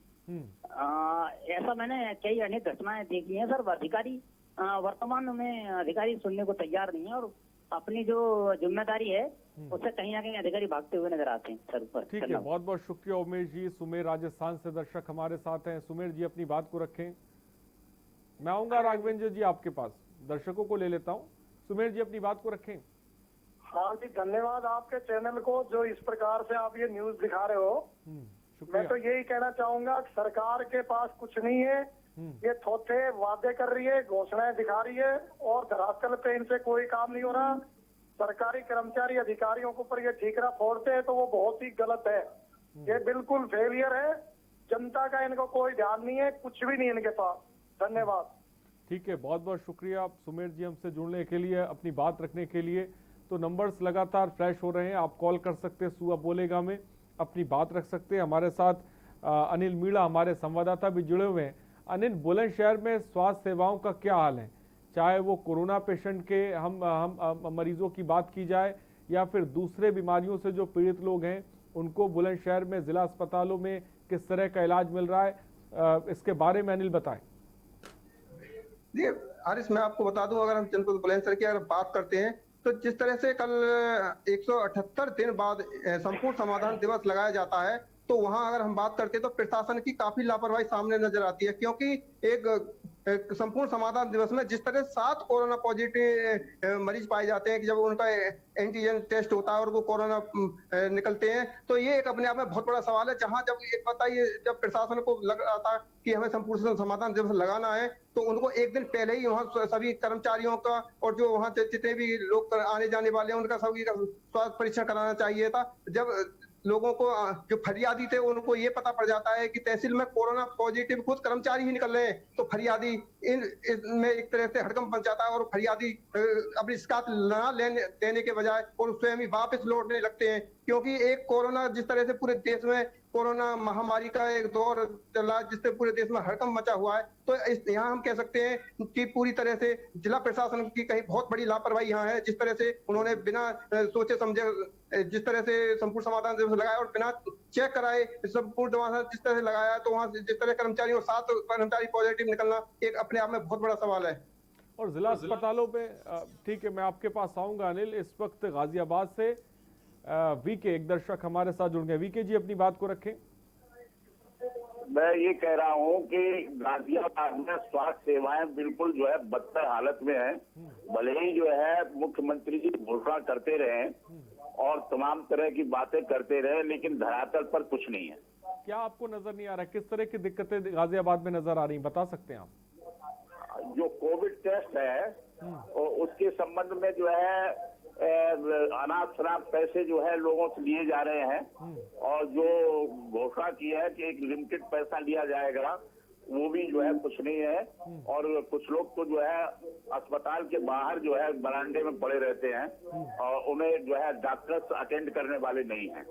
ऐसा मैंने कई अनेक घटनाएं देखी हैं सर। अधिकारी वर्तमान में अधिकारी सुनने को तैयार नहीं है और अपनी जो जिम्मेदारी है उससे कहीं ना कहीं अधिकारी भागते हुए नजर आते हैं सर ऊपर।
ठीक है, बहुत बहुत शुक्रिया उमेश जी। सुमेर राजस्थान से दर्शक हमारे साथ हैं। सुमेर जी अपनी बात को रखें। मैं आऊंगा राघवेंद्र जी आपके पास, दर्शकों को ले लेता हूं। सुमेर जी अपनी बात को रखें।
हाँ जी, धन्यवाद आपके चैनल को जो इस प्रकार से आप ये न्यूज दिखा रहे हो। मैं तो यही कहना चाहूंगा कि सरकार के पास कुछ नहीं है, ये थोथे वादे कर रही है, घोषणाएं दिखा रही है और धरातल पे इनसे कोई काम नहीं हो रहा। सरकारी कर्मचारी अधिकारियों के ऊपर ये ठीकरा फोड़ते हैं तो वो बहुत ही गलत है। ये बिल्कुल फेलियर है। जनता का इनको कोई ध्यान नहीं है, कुछ भी नहीं इनके पास। धन्यवाद।
ठीक है, बहुत बहुत शुक्रिया सुमेर जी हमसे जुड़ने के लिए, अपनी बात रखने के लिए। तो नंबर्स लगातार फ्लैश हो रहे हैं, आप कॉल कर सकते हैं सुबह बोलेगा में, अपनी बात रख सकते हैं। हमारे साथ अनिल मीणा हमारे संवाददाता भी जुड़े हुए हैं। अनिल, बुलंदशहर में स्वास्थ्य सेवाओं का क्या हाल है, चाहे वो कोरोना पेशेंट के हम मरीजों की बात की जाए या फिर दूसरे बीमारियों से जो पीड़ित लोग हैं उनको बुलंदशहर में जिला अस्पतालों में किस तरह का इलाज मिल रहा है, इसके बारे में अनिल बताएं।
जी आरिस, मैं आपको बता दूं, अगर हम जनपद बुलंदशहर की अगर बात करते हैं तो जिस तरह से कल 178 दिन बाद संपूर्ण समाधान दिवस लगाया जाता है, तो वहां अगर हम बात करते हैं तो प्रशासन की काफी लापरवाही सामने नजर आती है। क्योंकि एक संपूर्ण समाधान दिवस में जिस तरह 7 कोरोना पॉजिटिव मरीज पाए जाते हैं कि जब उनका एंटीजन टेस्ट होता है और वो कोरोना निकलते हैं, तो ये एक अपने आप में बहुत बड़ा सवाल है। जहां जब एक बताइए, जब प्रशासन को लग रहा था कि हमें संपूर्ण समाधान दिवस लगाना है तो उनको एक दिन पहले ही वहाँ सभी कर्मचारियों का और जो वहाँ जितने भी लोग आने जाने वाले हैं उनका सभी का स्वास्थ्य परीक्षण कराना चाहिए था। जब लोगों को जो फरियादी थे उनको ये पता पड़ जाता है कि तहसील में कोरोना पॉजिटिव खुद कर्मचारी ही निकल रहे हैं, तो फरियादी इनमें एक तरह से हड़कंप मच जाता है और फरियादी अपनी शिकायत न देने के बजाय और स्वयं ही वापस लौटने लगते हैं। क्योंकि एक कोरोना जिस तरह से पूरे देश में कोरोना महामारी का एक दौर चल रहा है जिससे पूरे देश में हड़कंप मचा हुआ है, तो यहाँ हम कह सकते हैं कि पूरी तरह से जिला प्रशासन की कहीं बहुत बड़ी लापरवाही यहाँ है। जिस तरह से उन्होंने बिना सोचे समझे जिस तरह से संपूर्ण समाधान दिवस लगाया और बिना चेक कराए संपूर्ण समाधान जिस तरह से लगाया, तो वहाँ जिस तरह कर्मचारियों 7 कर्मचारी पॉजिटिव निकलना एक अपने आप में बहुत बड़ा सवाल है।
और जिला अस्पतालों पे ठीक है, मैं आपके पास आऊंगा अनिल। इस वक्त गाजियाबाद से वीके एक दर्शक हमारे साथ जुड़ गए। वीके जी अपनी बात को रखें।
मैं ये कह रहा हूँ कि गाजियाबाद में स्वास्थ्य सेवाएं बिल्कुल जो है बदतर हालत में है। भले ही जो है मुख्यमंत्री जी घोषणा करते रहे और तमाम तरह की बातें करते रहे, लेकिन धरातल पर कुछ नहीं है।
क्या आपको नजर नहीं आ रहा, किस तरह की दिक्कतें गाजियाबाद में नजर आ रही, बता सकते हैं आप?
जो कोविड टेस्ट है उसके संबंध में जो है अनाप शनाप पैसे जो है लोगों से लिए जा रहे हैं और जो घोषणा की है कि एक लिमिटेड पैसा लिया जाएगा वो भी जो है कुछ नहीं है। और कुछ लोग तो जो है अस्पताल के बाहर जो है बरामदे में पड़े रहते हैं और उन्हें जो है डॉक्टर्स अटेंड करने वाले नहीं हैं।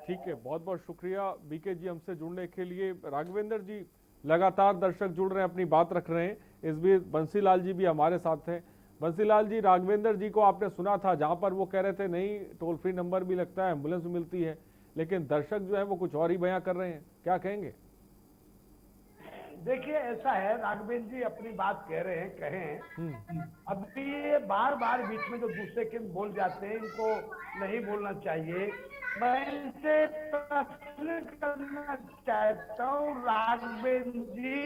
ठीक है, बहुत बहुत शुक्रिया बीके जी हमसे जुड़ने के लिए। राघवेंद्र जी, लगातार दर्शक जुड़ रहे हैं, अपनी बात रख रहे हैं। इस बीच बंसीलाल जी भी हमारे साथ हैं। बंसीलाल जी, राघवेंद्र जी को आपने सुना था जहां पर वो कह रहे थे नहीं टोल फ्री नंबर भी लगता है, एम्बुलेंस भी मिलती है, लेकिन दर्शक जो है वो कुछ और ही बयां कर रहे हैं, क्या कहेंगे?
देखिए ऐसा है, राघवेंद्र जी अपनी बात कह रहे हैं, कहें। अभी ये बार बार बीच में जो दूसरे के बोल जाते हैं, इनको नहीं बोलना चाहिए। मैं इनसे प्रश्न करना चाहता हूँ, राघवेंद्र जी,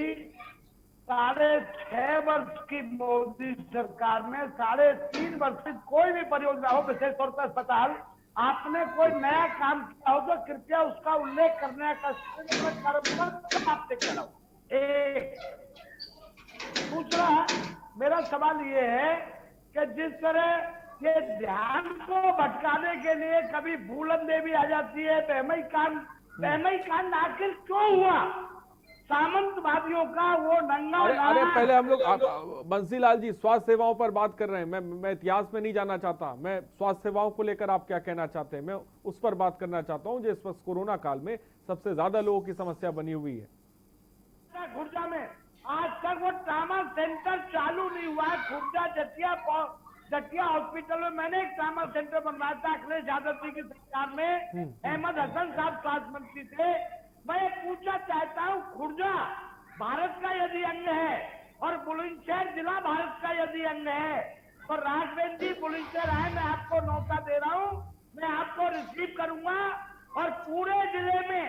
6.5 वर्ष की मोदी सरकार में 3.5 वर्ष की कोई भी परियोजना हो, विशेष तौर पर अस्पताल, आपने कोई नया काम किया हो तो कृपया उसका उल्लेख करने का आपसे कह रहा हूँ। एक दूसरा मेरा सवाल ये है कि जिस तरह ये ध्यान को भटकाने के लिए कभी भूलन देवी आ जाती है, बहमई कांड आखिर क्यों हुआ? सामंतवादियों का वो नंगा।
अरे पहले हम लोग बंसीलाल जी स्वास्थ्य सेवाओं पर बात कर रहे हैं। मैं इतिहास में नहीं जाना चाहता, मैं स्वास्थ्य सेवाओं को लेकर आप क्या कहना चाहते हैं, मैं उस पर बात करना चाहता हूं जो इस वक्त कोरोना काल में सबसे ज्यादा लोगों की समस्या बनी हुई है।
खुर्जा में आज तक वो ट्रामा सेंटर चालू नहीं हुआ है। खुर्जा जटिया हॉस्पिटल में मैंने एक ट्रामा सेंटर बनवाया था अखिलेश यादव जी की सरकार में, अहमद हसन साहब स्वास्थ्य मंत्री थे। मैं पूछना चाहता हूँ, खुर्जा भारत का यदि अंग है और बुलंदशहर जिला भारत का यदि अंग है, तो राघवेंद्र जी बुलंदशहर आए, मैं आपको न्योता दे रहा हूँ, मैं आपको रिसीव करूंगा और पूरे जिले में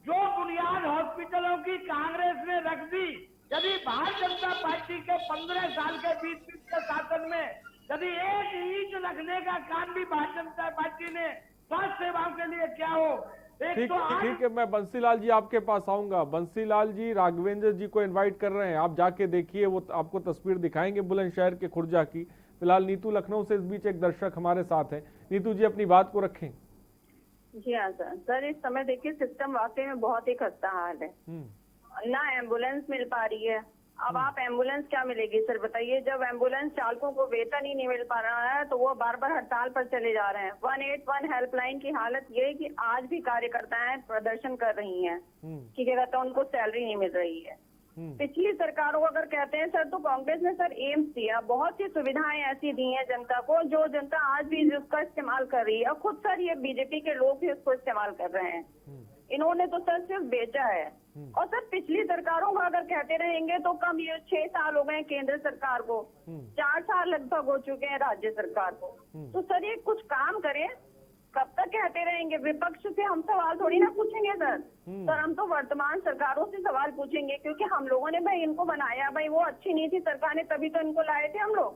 जो बुनियाद हॉस्पिटलों की कांग्रेस ने रख दी, यदि भारतीय जनता पार्टी के 15 साल के बीच के शासन में यदि एक ईंट रखने का काम भी भारतीय जनता पार्टी ने स्वास्थ्य सेवाओं के लिए क्या हो।
ठीक है, मैं बंसीलाल जी आपके पास आऊंगा। बंसीलाल जी राघवेंद्र जी को इनवाइट कर रहे हैं, आप जाके देखिए, वो आपको तस्वीर दिखाएंगे बुलंदशहर के खुर्जा की। फिलहाल नीतू लखनऊ से इस बीच एक दर्शक हमारे साथ है। नीतू जी अपनी बात को रखें।
जी हाँ सर, इस समय देखिए सिस्टम वाकई में बहुत ही खस्ता हाल है। ना एम्बुलेंस मिल पा रही है। अब आप एम्बुलेंस क्या मिलेगी सर बताइए, जब एम्बुलेंस चालकों को वेतन ही नहीं मिल पा रहा है तो वो बार बार हड़ताल पर चले जा रहे हैं। 181 हेल्पलाइन की हालत ये है कि आज भी कार्यकर्ताएं प्रदर्शन कर रही हैं कि क्या कहते हैं, उनको सैलरी नहीं मिल रही है। पिछली सरकारों को अगर कहते हैं सर, तो कांग्रेस ने सर एम्स दिया, बहुत सी सुविधाएं ऐसी दी हैं जनता को जो जनता आज भी उसका इस्तेमाल कर रही है। खुद सर ये बीजेपी के लोग भी उसको इस्तेमाल कर रहे हैं। इन्होंने तो सर सिर्फ बेचा है। और सर पिछली सरकारों को अगर कहते रहेंगे तो कम, ये 6 साल हो गए केंद्र सरकार को, 4 साल लगभग हो चुके हैं राज्य सरकार को। तो सर ये कुछ काम करें, कब तक कहते रहेंगे? विपक्ष से हम सवाल थोड़ी ना पूछेंगे सर, हम तो वर्तमान सरकारों से सवाल पूछेंगे, क्योंकि हम लोगों ने भाई इनको बनाया, भाई वो अच्छी नहीं थी सरकार ने, तभी तो इनको लाए थे हम लोग।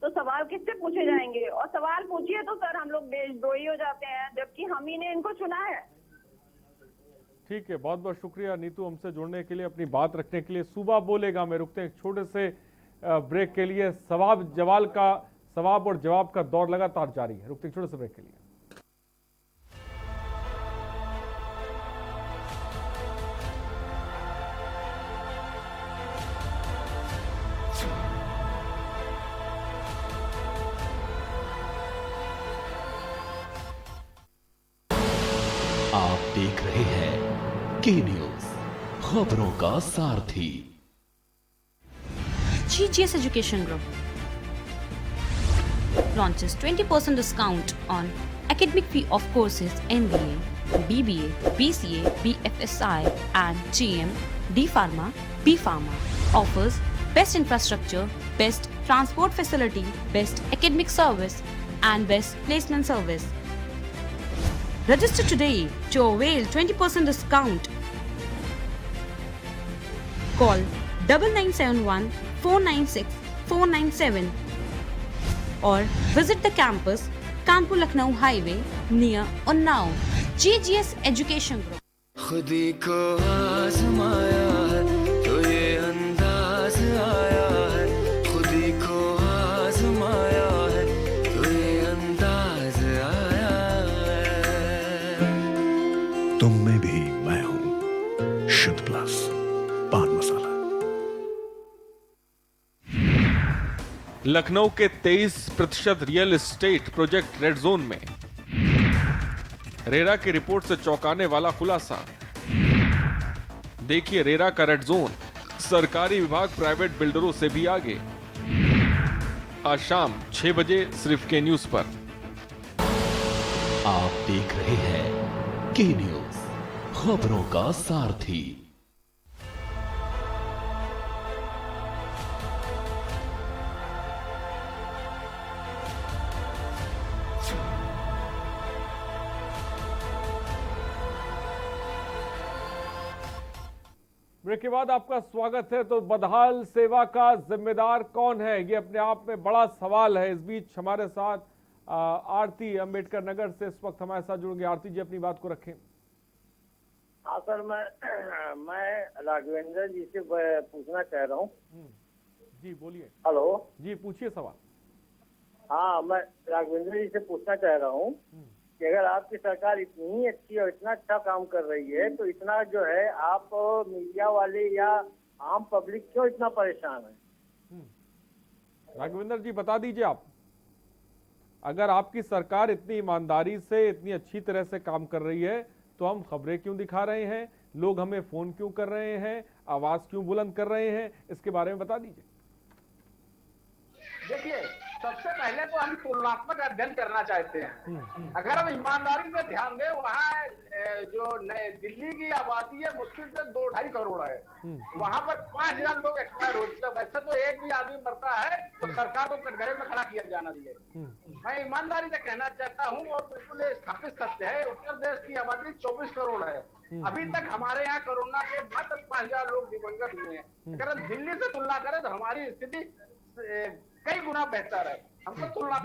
तो सवाल किससे पूछे जाएंगे? और सवाल पूछिए तो सर हम लोग देशद्रोही हो जाते हैं, जबकि हम ही ने इनको चुना है।
ठीक है, बहुत बहुत शुक्रिया नीतू हमसे जुड़ने के लिए, अपनी बात रखने के लिए। सुबह बोलेगा में रुकते हैं एक छोटे से ब्रेक के लिए। सवाब और जवाब का दौर लगातार जारी है, रुकते हैं छोटे से ब्रेक के लिए।
आप देख रहे हैं के न्यूज, खबरों का सारथी।
GGS Education Group launches 20% discount on academic fee of courses MBA, BBA, BCA, BFSI and GM, D Pharma, B Pharma. Offers best infrastructure, best transport facility, best academic service and best placement service. Register today to avail 20% discount. Call 9971 496 497 or visit the campus Kanpur Lucknow Highway near Unnao. GGS Education Group.
खुदी को आजमाया है तो ये अंदाज आया है, खुदी को आजमाया है तो ये अंदाज आया है।
तुम में भी मैं हूं, शुद्ध प्लस पान मसाला।
लखनऊ के 23% real estate project red zone में रेरा की रिपोर्ट से चौंकाने वाला खुलासा। देखिए रेरा का रेड जोन, सरकारी विभाग प्राइवेट बिल्डरों से भी आगे। आज शाम 6 बजे सिर्फ के न्यूज पर।
आप देख रहे हैं के न्यूज, खबरों का सारथी।
ब्रेक के बाद आपका स्वागत है। तो बदहाल सेवा का जिम्मेदार कौन है, ये अपने आप में बड़ा सवाल है। इस बीच हमारे साथ आरती अंबेडकर नगर से इस वक्त हमारे साथ जुड़ गए। आरती जी अपनी बात को रखें।
हाँ सर, मैं राघवेंद्र जी से पूछना चाह रहा हूँ।
जी बोलिए।
हेलो
जी पूछिए सवाल।
हाँ, मैं राघवेंद्र जी से पूछना चाह रहा हूँ कि अगर आपकी सरकार इतनी ही अच्छी और इतना अच्छा काम कर रही है तो इतना जो है आप मीडिया वाले या आम पब्लिक क्यों इतना परेशान है?
राघवेंद्र जी बता दीजिए आप, अगर आपकी सरकार इतनी ईमानदारी से इतनी अच्छी तरह से काम कर रही है तो हम खबरें क्यों दिखा रहे हैं, लोग हमें फोन क्यों कर रहे हैं, आवाज क्यों बुलंद कर रहे हैं, इसके बारे में बता दीजिए।
देखिए, सबसे पहले तो हम तुलनात्मक अध्ययन करना चाहते हैं। अगर हम ईमानदारी से ध्यान दें, वहाँ जो दिल्ली की आबादी है मुश्किल से 2-2.5 करोड़ है। वहाँ पर 5,000 लोग एक्सपायर हो चुके हैं। वैसे तो एक भी आदमी मरता है तो सरकार को कटघरे में खड़ा किया जाना चाहिए। मैं ईमानदारी से कहना चाहता हूँ और बिल्कुल स्थापित सत्य है, उत्तर प्रदेश की आबादी 24 करोड़ है। अभी तक हमारे यहाँ कोरोना के मात्र 5,000 लोग दिवंगत हुए हैं। अगर हम दिल्ली से तुलना करें तो हमारी स्थिति कई गुना बेहतर है। हमको तुलना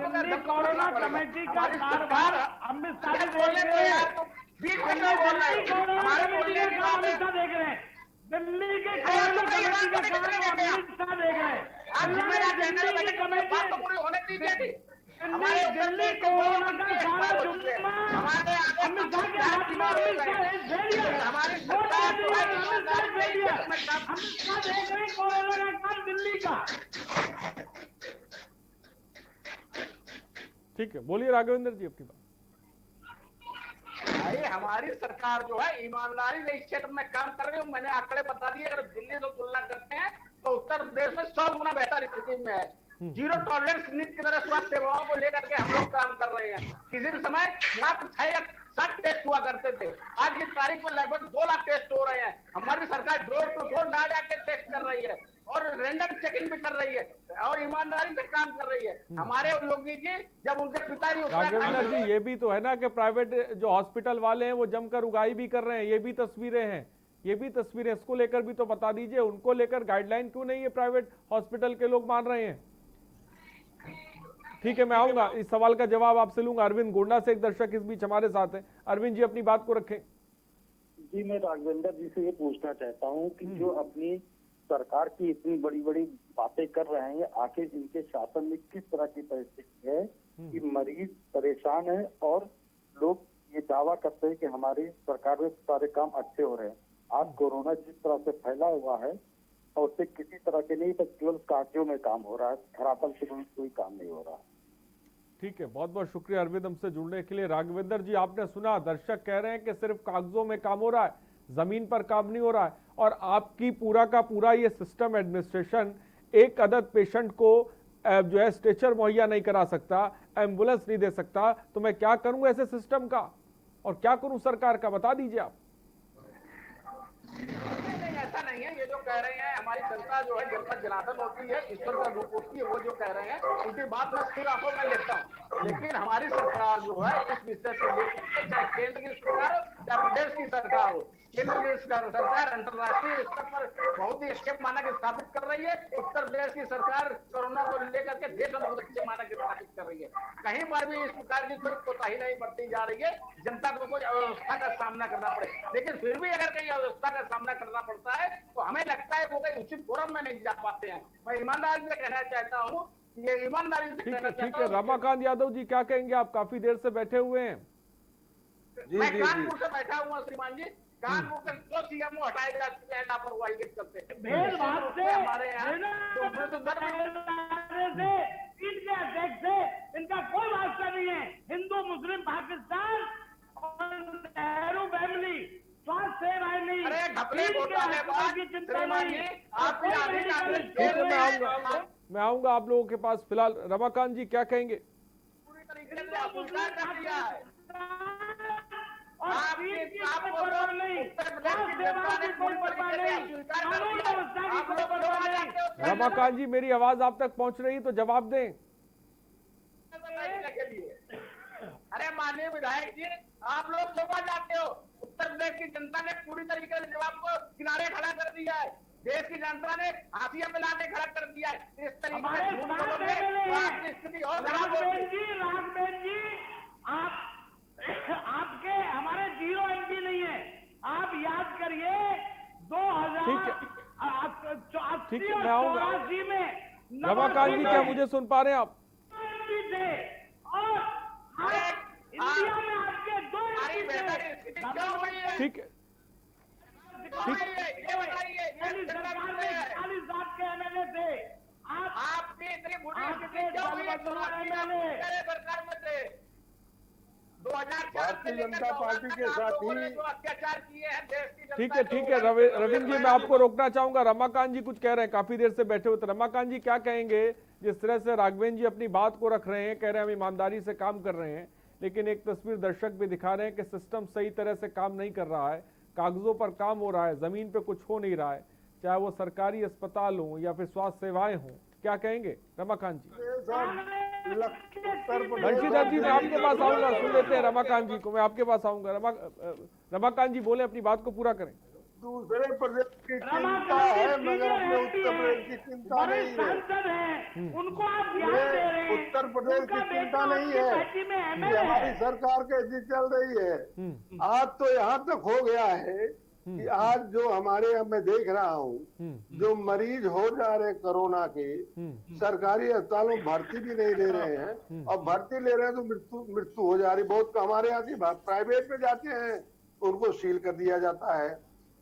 कोरोना कमेटी का
सरकार
अमित शाह देख
बोल रहे हैं,
दिल्ली के कोरोना कमेटी का काम अमित शाह देख रहे हैं। दिल्ली की कमेटी दिल्ली कोरोना का सारा जुम्मा अमित शाह के हाथ में, अमित शाह दे दिया, अमित शाह देख रहे हैं कोरोना का काम दिल्ली का।
ठीक है, बोलिए राघवेंद्र जी अपनी बात।
भाई हमारी सरकार जो है ईमानदारी से इस क्षेत्र में काम कर रही है। मैंने आंकड़े बता दिए, अगर दिल्ली से तुलना करते हैं तो उत्तर प्रदेश में 100 गुना बेहतर स्थिति में है। जीरो टॉलरेंस नीति की तरह स्वास्थ्य सेवाओं को लेकर के हम लोग काम कर रहे हैं। किसी भी समय मात्र 6 या 7 टेस्ट हुआ करते थे, आज की तारीख में लगभग 2 लाख टेस्ट हो रहे हैं। हमारी सरकार डोर टू डोर ना जाके टेस्ट कर रही है और रैंडम चेकिंग भी कर रही है और ईमानदारी से काम कर रही है। हमारे योगी जी जब उनके पिताजी
राघवेंद्र जी, ये भी तो है ना कि प्राइवेट जो हॉस्पिटल वाले हैं वो जमकर उगाई भी कर रहे हैं। ये भी तस्वीरें हैं, ये भी तस्वीरें, इसको लेकर भी तो बता दीजिए। उनको लेकर गाइडलाइन क्यों नहीं है प्राइवेट हॉस्पिटल के लोग मान रहे हैं? ठीक है, मैं आऊंगा, इस सवाल का जवाब आपसे लूंगा। अरविंद गोंडा से एक दर्शक इस बीच हमारे साथ हैं। अरविंद जी अपनी बात को रखें।
जी, मैं राघवेंद्र जी से ये पूछना चाहता हूँ कि जो अपनी सरकार की इतनी बड़ी बड़ी बातें कर रहे हैं, आखिर इनके शासन में किस तरह की परिस्थिति है कि मरीज परेशान है और लोग ये दावा करते हैं कि हमारी सरकार में सारे काम अच्छे हो रहे हैं। आज कोरोना जिस तरह से फैला हुआ है और उससे किसी तरह के नहीं, तो केवल कागजों में काम हो रहा है, धरातल से कोई काम नहीं हो रहा है।
ठीक है, बहुत बहुत शुक्रिया अरविंद हमसे जुड़ने के लिए। राघवेंद्र जी, आपने सुना, दर्शक कह रहे हैं कि सिर्फ कागजों में काम हो रहा है, जमीन पर काम नहीं हो रहा है। और आपकी पूरा का पूरा ये सिस्टम एडमिनिस्ट्रेशन एक अदद पेशेंट को जो है स्ट्रेचर मुहैया नहीं करा सकता, एम्बुलेंस नहीं दे सकता, तो मैं क्या करूं ऐसे सिस्टम का और क्या करूं सरकार का, बता दीजिए आप।
ऐसा नहीं है, ये जो कह रहे हैं हमारी जनता जो है जनता जनार्दन होती है, ईश्वर का रूप होती है, वो जो कह रहे हैं उनकी बात मैं सिर आंखों में लेता हूँ। लेकिन हमारी सरकार जो है इस विषय को लेकर, चाहे केंद्र की सरकार हो चाहे प्रदेश की सरकार हो, केंद्र की सरकार अंतर्राष्ट्रीय स्तर पर बहुत ही अच्छे मानक स्थापित कर रही है। उत्तर प्रदेश की सरकार कोरोना को लेकर के देश में बहुत अच्छे मानक स्थापित कर रही है। कहीं पर भी इस प्रकार की कोई कोताही नहीं बरती जा रही है, जनता को कोई अव्यवस्था का सामना करना पड़े। लेकिन फिर भी अगर कहीं अव्यवस्था का सामना करना पड़ता है तो हमें लगता है वो कहीं उचित फोरम में नहीं जा पाते हैं। मैं ईमानदारी से कहना चाहता हूँ, ये ईमानदारी से कहना चाहता हूँ।
ठीक है, रमाकांत यादव जी क्या कहेंगे? आप काफी देर से बैठे हुए हैं।
मैं कानपुर से बैठा हुआ श्रीमान जी, कानपुर से जो सीएमओ हटाए जा चुके हैं लापरवाही करते हैं हमारे यहाँ
इनके अध्यक्ष से इनका कोई वास्ता नहीं है। हिंदू मुस्लिम पाकिस्तान और नेहरू फैमिली स्वास्थ्य सेवाएं नहीं,
मैं आऊंगा आप लोगों के पास। फिलहाल रमाकांत जी क्या कहेंगे?
पूरी तरीके से स्वीकार कर दिया है।
रमाकांत जी, मेरी आवाज आप तक पहुंच रही तो जवाब दें।
अरे माननीय विधायक जी, आप लोग लोग जाते हो, उत्तर प्रदेश की जनता ने पूरी तरीके से जवाब को किनारे खड़ा कर दिया है। देश की जनता ने हाशिया पे लाके खड़ा कर दिया है। इस तरीके से झूठ बोलोगे तो आपकी स्थिति और खराब होगी।
राघवेंद्र जी आपके हमारे 0 MP नहीं है। आप याद करिए 2080 और 84 में
रमाकांत जी, क्या मुझे सुन पा रहे हैं आप?
थे और इंडिया में आपके 2 MP थे।
ठीक है,
सरकार में 40 आपके MLA थे।
आपकी इतनी बुरी स्थिति क्यों हुई है? सरकार में थे 2004
भारतीय जनता पार्टी के साथ ही
अत्याचार किए हैं देश की जनता।
ठीक है रविंद्र जी, मैं आपको रोकना चाहूंगा। रमाकांत जी कुछ कह रहे हैं, काफी देर से बैठे हुए। तो रमाकांत जी क्या कहेंगे जिस तरह से राघवेंद्र जी अपनी बात को रख रहे हैं, कह रहे हैं हम ईमानदारी से काम कर रहे हैं, लेकिन एक तस्वीर दर्शक भी दिखा रहे हैं कि सिस्टम सही तरह से काम नहीं कर रहा है, कागजों पर काम हो रहा है, जमीन पे कुछ हो नहीं रहा है, चाहे वो सरकारी अस्पताल हो या फिर स्वास्थ्य सेवाएं हो। क्या कहेंगे रमाकांत जी? बंशीधर जी, मैं आपके पास आऊंगा, सुन लेते हैं रमाकांत जी को, मैं आपके पास आऊंगा। रमाकांत जी बोले, अपनी बात को पूरा करें।
दूसरे प्रदेश की चिंता है मगर अपने उत्तर प्रदेश की चिंता नहीं है।
उनको आप ध्यान दे रहे हैं।
उत्तर प्रदेश की चिंता नहीं है, हमारी सरकार कैसी चल रही है। आज तो यहाँ तक हो गया है कि आज जो हमारे यहाँ मैं देख रहा हूँ, जो मरीज हो जा रहे कोरोना के, सरकारी अस्पतालों में भर्ती भी नहीं ले रहे हैं, और भर्ती ले रहे हैं तो मृत्यु हो जा रही। बहुत हमारे यहाँ की प्राइवेट में जाते हैं उनको सील कर दिया जाता है।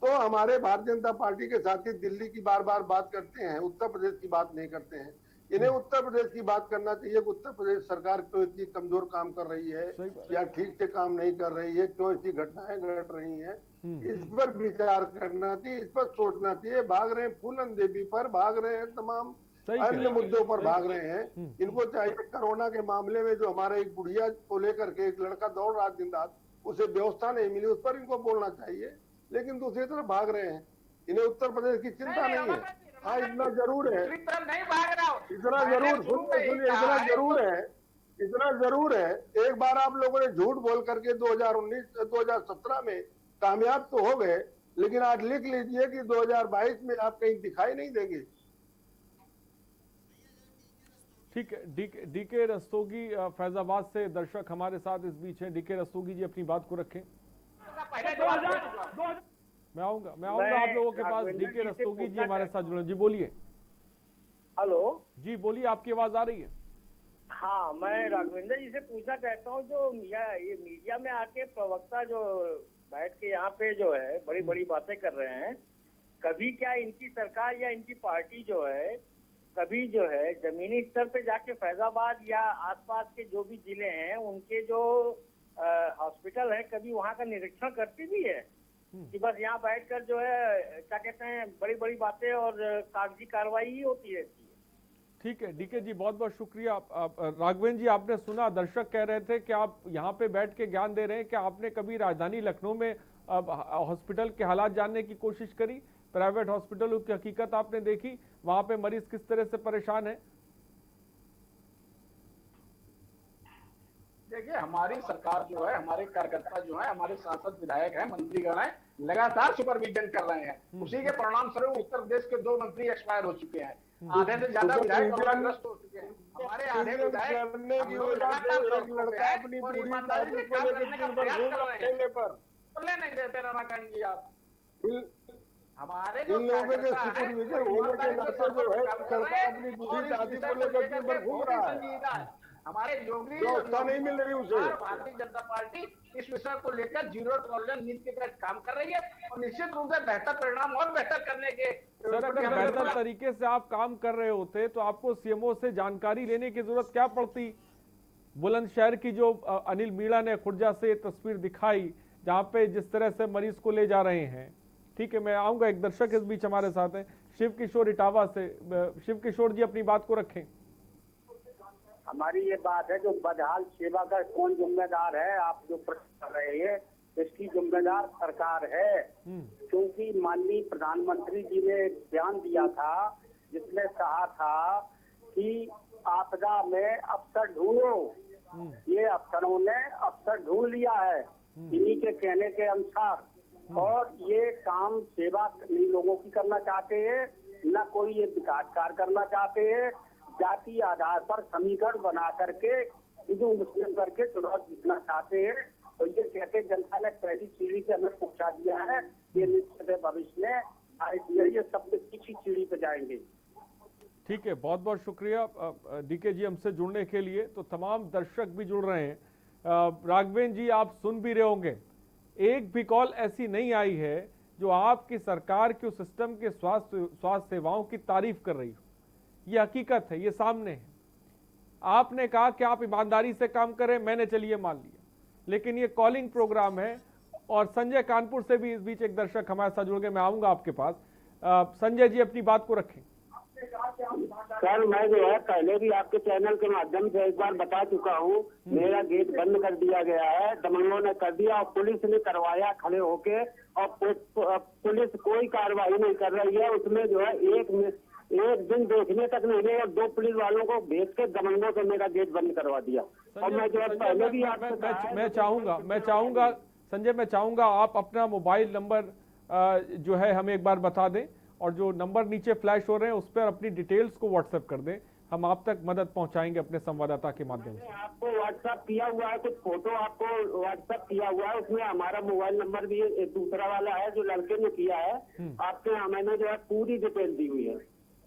तो हमारे भारतीय जनता पार्टी के साथी दिल्ली की बार बार बात करते हैं, उत्तर प्रदेश की बात नहीं करते हैं। इन्हें उत्तर प्रदेश की बात करना चाहिए कि उत्तर प्रदेश सरकार क्यों इतनी कमजोर काम कर रही है या ठीक से काम नहीं कर रही है, क्यों ऐसी घटनाएं घट रही हैं, इस पर विचार करना चाहिए, इस पर सोचना चाहिए। भाग रहे हैं फूलन देवी पर, भाग रहे हैं तमाम अन्य मुद्दों पर भाग रहे हैं। इनको चाहिए कोरोना के मामले में जो हमारे एक बुढ़िया को लेकर के एक लड़का दौड़ रहा दिन रात, उसे व्यवस्था नहीं मिली, उस पर इनको बोलना चाहिए, लेकिन दूसरी तरफ भाग रहे हैं। इन्हें उत्तर प्रदेश की चिंता नहीं है। हाँ, इतना जरूर है, इतना जरूर है, एक बार आप लोगों ने झूठ बोल करके 2017 में कामयाब तो हो गए, लेकिन आज लिख लीजिए कि 2022 में आप कहीं दिखाई नहीं देंगे।
ठीक है, डीके रस्तोगी फैजाबाद से दर्शक हमारे साथ इस बीच हैं। डीके रस्तोगी जी, अपनी बात को रखें। मैं आऊंगा आप लोगों के पास। डीके रस्तोगी जी हमारे साथ जुड़े। जी बोलिए।
हेलो
जी बोलिए, आपकी आवाज आ रही है।
हाँ, मैं राघवेंद्र जी से पूछना चाहता हूँ, जो ये मीडिया में आके प्रवक्ता जो बैठ के यहाँ पे जो है बड़ी बड़ी बातें कर रहे हैं, कभी क्या इनकी सरकार या इनकी पार्टी जो है कभी जो है जमीनी स्तर पे जाके फैजाबाद या आसपास के जो भी जिले हैं उनके जो हॉस्पिटल है, कभी वहाँ का निरीक्षण करती भी है कि बस यहाँ बैठकर जो है क्या कहते हैं बड़ी बड़ी बातें और कागजी कार्रवाई ही होती रहती है।
ठीक है डीके जी, बहुत बहुत शुक्रिया। राघवेंद्र जी, आपने सुना, दर्शक कह रहे थे कि आप यहाँ पे बैठ के ज्ञान दे रहे हैं। क्या आपने कभी राजधानी लखनऊ में हॉस्पिटल के हालात जानने की कोशिश करी? प्राइवेट हॉस्पिटल की हकीकत आपने देखी? वहां पे मरीज किस तरह से परेशान है?
देखिए, हमारी सरकार जो है, हमारे कार्यकर्ता जो है, हमारे सांसद विधायक हैं, मंत्रीगण हैं, लगातार सुपरविजन कर रहे हैं। उसी के परिणाम स्वरूप उत्तर प्रदेश के 2 मंत्री एक्सपायर हो चुके हैं, आधे से ज्यादा विधायक कोरोनाग्रस्त हो चुके हैं। हमारे आधे विधायक नहीं देते रमाकांत जी। आप हमारे
इन लोगों के सुपरविजन होने के नाते जो है सरकार अपनी बूढ़ी दादी को लेकर दिन भर घूम रहा है।
हमारे योगी
व्यवस्था नहीं मिल रही उसे।
भारतीय जनता पार्टी इस विषय को लेकर 0 टॉलरेंस नीति के तहत काम कर रही है और निश्चित रूप से बेहतर परिणाम और बेहतर करने के
बेहतर तरीके से आप काम कर रहे होते तो आपको सीएमओ से जानकारी लेने की जरूरत क्या पड़ती? बुलंदशहर की जो अनिल मीणा ने खुर्जा से तस्वीर दिखाई, जहाँ पे जिस तरह से मरीज को ले जा रहे हैं। ठीक है, मैं आऊंगा। एक दर्शक इस बीच हमारे साथ है, शिव किशोर इटावा से। शिव किशोर जी, अपनी बात को रखें।
हमारी ये बात है, जो बदहाल सेवा का कौन जिम्मेदार है, आप जो प्रश्न कर रहे हैं, इसकी जिम्मेदार सरकार है। क्योंकि माननीय प्रधानमंत्री जी ने बयान दिया था जिसमें कहा था कि आपदा में अफसर ढूंढो। ये अफसरों ने अफसर ढूंढ लिया है
इन्हीं के कहने के अनुसार। और ये काम सेवा लोगों की करना चाहते हैं, न कोई ये विकास कार्य करना चाहते हैं। जाति आधार पर समीकरण बना करके हिंदू मुस्लिम करके चुनाव जीतना चाहते हैं। तो ये कहते जनता ने पहली सीढ़ी से हमें पहुंचा दिया है, ये निश्चित है भविष्य में ये सबसे पीछे सीढ़ी पे जाएंगे।
ठीक है, बहुत बहुत शुक्रिया डीके जी हमसे जुड़ने के लिए। तो तमाम दर्शक भी जुड़ रहे हैं। राघवेंद्र जी, आप सुन भी रहे होंगे, एक भी कॉल ऐसी नहीं आई है जो आपकी सरकार के उस सिस्टम के स्वास्थ्य सेवाओं की तारीफ कर रही हो। ये हकीकत है, ये सामने है। आपने कहा कि आप ईमानदारी से काम करें, मैंने चलिए मान लिया, लेकिन ये कॉलिंग प्रोग्राम है। और संजय कानपुर से भी इस बीच एक दर्शक हमारे साथ जुड़ गए, मैं आऊंगा आपके पास। संजय जी, अपनी बात को रखें।
सर, मैं जो है पहले भी आपके चैनल के माध्यम से एक बार बता चुका हूँ, मेरा गेट बंद कर दिया गया है, दमंगों ने कर दिया और पुलिस ने करवाया खड़े होके, और पुलिस कोई कार्रवाई नहीं कर रही है। उसमें जो है एक दिन देखने तक नहीं गए और 2 पुलिस वालों को भेज के दमंगों से मेरा गेट बंद करवा दिया। और मैं जो है पहले भी
मैं चाहूंगा संजय, मैं चाहूंगा आप अपना मोबाइल नंबर जो है हमें एक बार बता दें, और जो नंबर नीचे फ्लैश हो रहे हैं उस पर अपनी डिटेल्स को व्हाट्सएप कर दें। हम आप तक मदद पहुंचाएंगे अपने संवाददाता के माध्यम से।
आपको व्हाट्सएप किया हुआ है, कुछ फोटो आपको व्हाट्सएप किया हुआ है, उसमें हमारा मोबाइल नंबर भी एक दूसरा वाला है जो लड़के ने किया है। आपके यहाँ मैंने जो है पूरी डिटेल दी हुई है।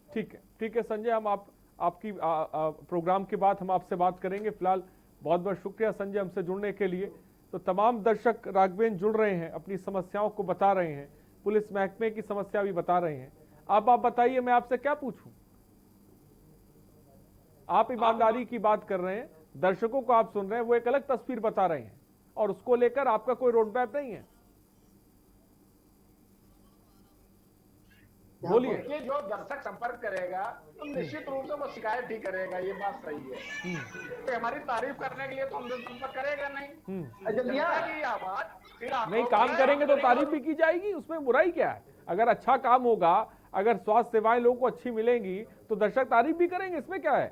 ठीक है संजय, हम आपकी प्रोग्राम के बाद हम आपसे बात करेंगे। फिलहाल बहुत बहुत शुक्रिया संजय हमसे जुड़ने के लिए। तो तमाम दर्शक राघवेंद्र जुड़ रहे हैं, अपनी समस्याओं को बता रहे हैं, पुलिस महकमे की समस्या भी बता रहे हैं। आप बताइए, मैं आपसे क्या पूछूं? आप ईमानदारी की बात कर रहे हैं, दर्शकों को आप सुन रहे हैं, वो एक अलग तस्वीर बता रहे हैं, और उसको लेकर आपका कोई रोड मैप नहीं है। बोलिए।
देखिए, जो दर्शक संपर्क करेगा तो निश्चित रूप से वो शिकायत ही करेगा, ये बात सही है। तो हमारी तारीफ करने के लिए तो हमसे संपर्क करेगा नहीं।
नहीं, काम करेंगे तो तारीफ भी की जाएगी, उसमें बुराई क्या है? अगर अच्छा काम होगा, अगर स्वास्थ्य सेवाएं लोगों को अच्छी मिलेंगी तो दर्शक तारीफ भी करेंगे, इसमें क्या है?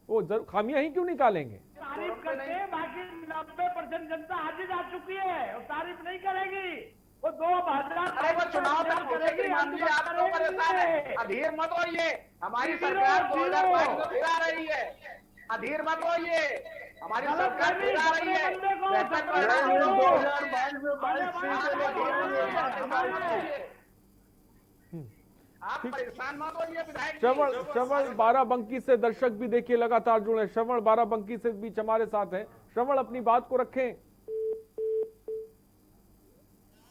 वो खामियां ही क्यों निकालेंगे?
तारीफ करते हैं, बाकी 90% जनता हाजिर आ चुकी है और तारीफ नहीं करेगी। वो 2000
चुनाव तक करेगी, आप तो परेशान है। अधीर मत होइए, हमारी सरकार 2022 में फिर आ रही है। अधीर मत होइए, हमारी सरकार फिर आ रही है। आप परेशान मत होइए विधायक।
श्रवण बाराबंकी से दर्शक भी देखिए लगातार जुड़े। श्रवण बाराबंकी से बीच हमारे साथ हैं। श्रवण, अपनी बात को रखें।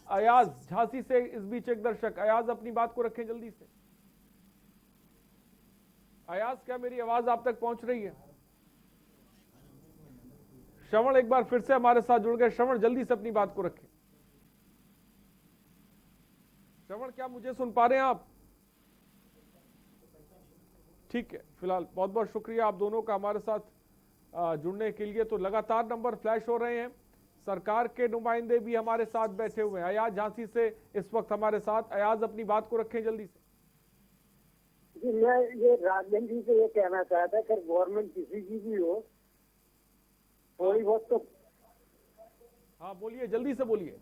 अयाज झांसी से इस बीच एक दर्शक। अयाज, अपनी बात को रखें जल्दी से। अयाज, क्या मेरी आवाज आप तक पहुंच रही है? श्रवण एक बार फिर से हमारे साथ जुड़ गए। श्रवण, जल्दी से अपनी बात को रखें। श्रवण, क्या मुझे सुन पा रहे हैं आप? ठीक है, फिलहाल बहुत बहुत शुक्रिया आप दोनों का हमारे साथ जुड़ने के लिए। तो लगातार नंबर फ्लैश हो रहे हैं, सरकार के नुमाइंदे भी हमारे साथ बैठे हुए हैं। अयाज झांसी से इस वक्त हमारे साथ। अयाज, अपनी बात को रखें जल्दी से।
जी, मैं ये राजन जी से ये कहना चाहता कि गवर्नमेंट किसी की भी हो, थोड़ी बहुत तो।
हाँ बोलिए, जल्दी से बोलिए।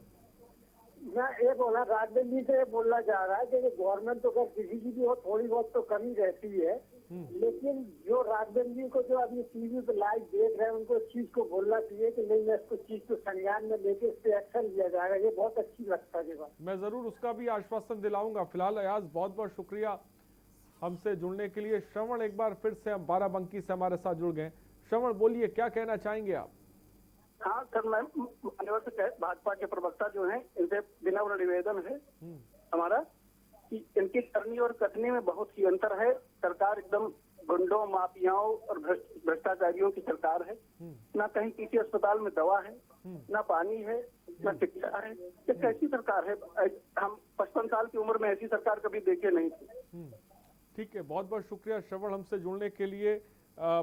मैं ये बोला, राजन जी से बोलना चाह रहा है कि गवर्नमेंट तो किसी की भी हो, थोड़ी बहुत तो कमी रहती है, लेकिन जो राजन जी को जो अभी टीवी पे लाइव देख रहे हैं उनको इस चीज को बोलना चाहिए कि नहीं, इसको चीज को संज्ञान में लेके इस पे एक्शन लिया जाएगा। ये बहुत अच्छी लगता है।
मैं जरूर उसका भी आश्वासन दिलाऊंगा। फिलहाल अयाज, बहुत बहुत शुक्रिया हमसे जुड़ने के लिए। श्रवण, एक बार फिर से हम बाराबंकी से हमारे साथ जुड़ गए। श्रवण, बोलिए, क्या कहना चाहेंगे आप?
हाँ सर, मैं मान्यवर भाजपा के प्रवक्ता जो हैं, इनसे विनम्र निवेदन है हमारा कि इनकी करनी और कथनी में बहुत ही अंतर है। सरकार एकदम गुंडों, माफियाओं और भ्रष्टाचारियों की सरकार है। ना कहीं किसी अस्पताल में दवा है, ना पानी है, ना शिक्षा है। ये कैसी सरकार है? हम 55 साल की उम्र में ऐसी सरकार कभी देखे नहीं थी।
ठीक है, बहुत बहुत शुक्रिया श्रवण हमसे जुड़ने के लिए।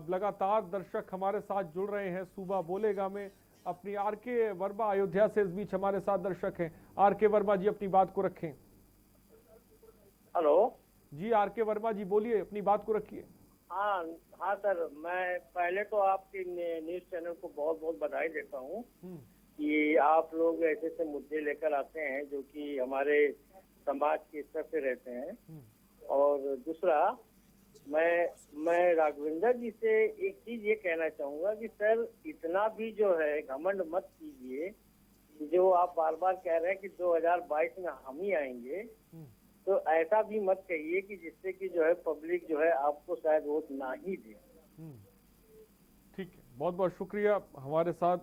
लगातार दर्शक हमारे साथ जुड़ रहे हैं। सूबा बोलेगा में अपनी आर.के. वर्मा अयोध्या से इस बीच हमारे साथ दर्शक हैं। आर.के. वर्मा जी, अपनी बात को रखें।
हेलो
जी, आर.के. वर्मा जी बोलिए, अपनी बात को रखिए।
हाँ सर, मैं पहले तो आपकी न्यूज चैनल को बहुत बहुत बधाई देता हूँ। कि आप लोग ऐसे ऐसे मुद्दे लेकर आते हैं जो कि हमारे समाज के स्तर पे रहते हैं। और दूसरा, मैं राघवेंद्र जी से एक चीज ये कहना चाहूंगा कि सर इतना भी जो है घमंड मत कीजिए। जो आप बार बार कह रहे हैं कि 2022 में हम ही आएंगे, तो ऐसा भी मत कहिए कि जिससे कि जो है पब्लिक जो है आपको शायद वोट ना ही दे।
ठीक है, बहुत बहुत शुक्रिया हमारे साथ